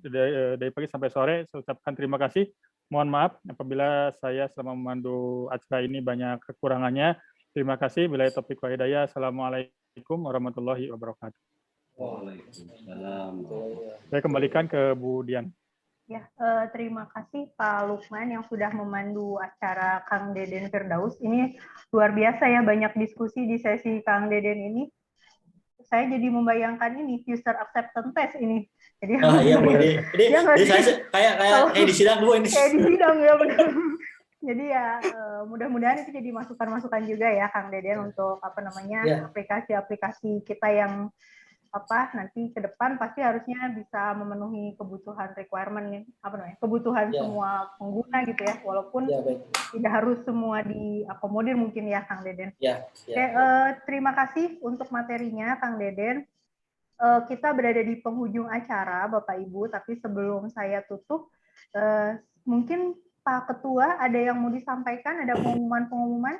saya ucapkan terima kasih. Mohon maaf apabila saya selama memandu acara ini banyak kekurangannya. Terima kasih. Billahi taufiq wa hidayah. Assalamualaikum warahmatullahi wabarakatuh. Waalaikumsalam. Saya kembalikan ke Bu Dian. Ya, terima kasih Pak Lukman yang sudah memandu acara Kang Deden Firdaus. Ini luar biasa ya, banyak diskusi di sesi Kang Deden ini. Saya jadi membayangkan ini user acceptance test ini. Jadi iya Bu. Jadi saya kayak di sidang Bu ini. Kayak di sidang ya benar. Jadi ya mudah-mudahan itu jadi masukan-masukan juga ya Kang Deden untuk aplikasi-aplikasi kita yang nanti ke depan pasti harusnya bisa memenuhi kebutuhan requirement kebutuhan semua pengguna gitu ya, walaupun tidak harus semua diakomodir mungkin ya Kang Deden. Oke, terima kasih untuk materinya Kang Deden. Kita berada di penghujung acara Bapak Ibu, tapi sebelum saya tutup mungkin Pak Ketua ada yang mau disampaikan, ada pengumuman?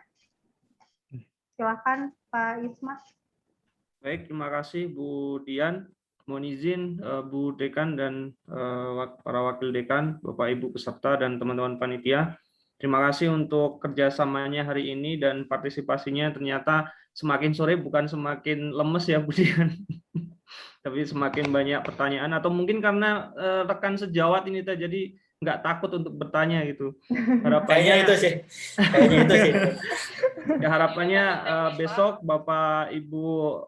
Silakan Pak Isma. Baik, terima kasih Bu Dian. Mohon izin Bu Dekan dan para wakil dekan, Bapak Ibu peserta dan teman-teman panitia. Terima kasih untuk kerjasamanya hari ini dan partisipasinya. Ternyata semakin sore bukan semakin lemes ya Bu Dian, tapi semakin banyak pertanyaan, atau mungkin karena rekan sejawat ini jadi nggak takut untuk bertanya gitu. Harapannya itu sih. Kayaknya itu sih. Ya, harapannya besok Bapak Ibu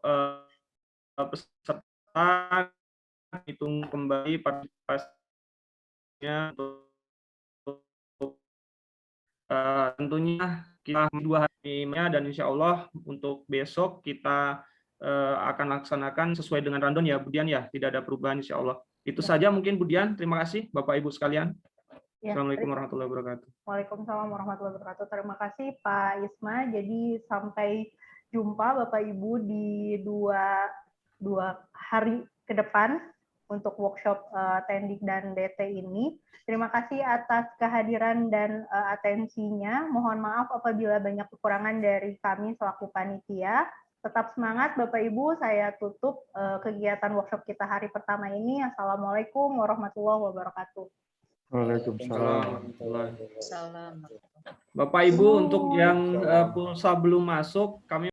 peserta hitung kembali partisipasinya untuk tentunya kita 2 hari dan insya Allah untuk besok kita akan laksanakan sesuai dengan rundown ya Bu Dian ya, tidak ada perubahan insya Allah. Itu saja mungkin Bu Dian. Terima kasih Bapak Ibu sekalian. Assalamualaikum warahmatullahi wabarakatuh. Waalaikumsalam warahmatullahi wabarakatuh. Terima kasih Pak Isma. Jadi sampai jumpa Bapak Ibu di dua hari ke depan untuk workshop Tendik dan DT ini. Terima kasih atas kehadiran dan atensinya. Mohon maaf apabila banyak kekurangan dari kami selaku panitia. Tetap semangat Bapak Ibu. Saya tutup kegiatan workshop kita hari pertama ini. Assalamualaikum warahmatullahi wabarakatuh. Waalaikumsalam. Bapak Ibu, untuk yang pulsa belum masuk, kami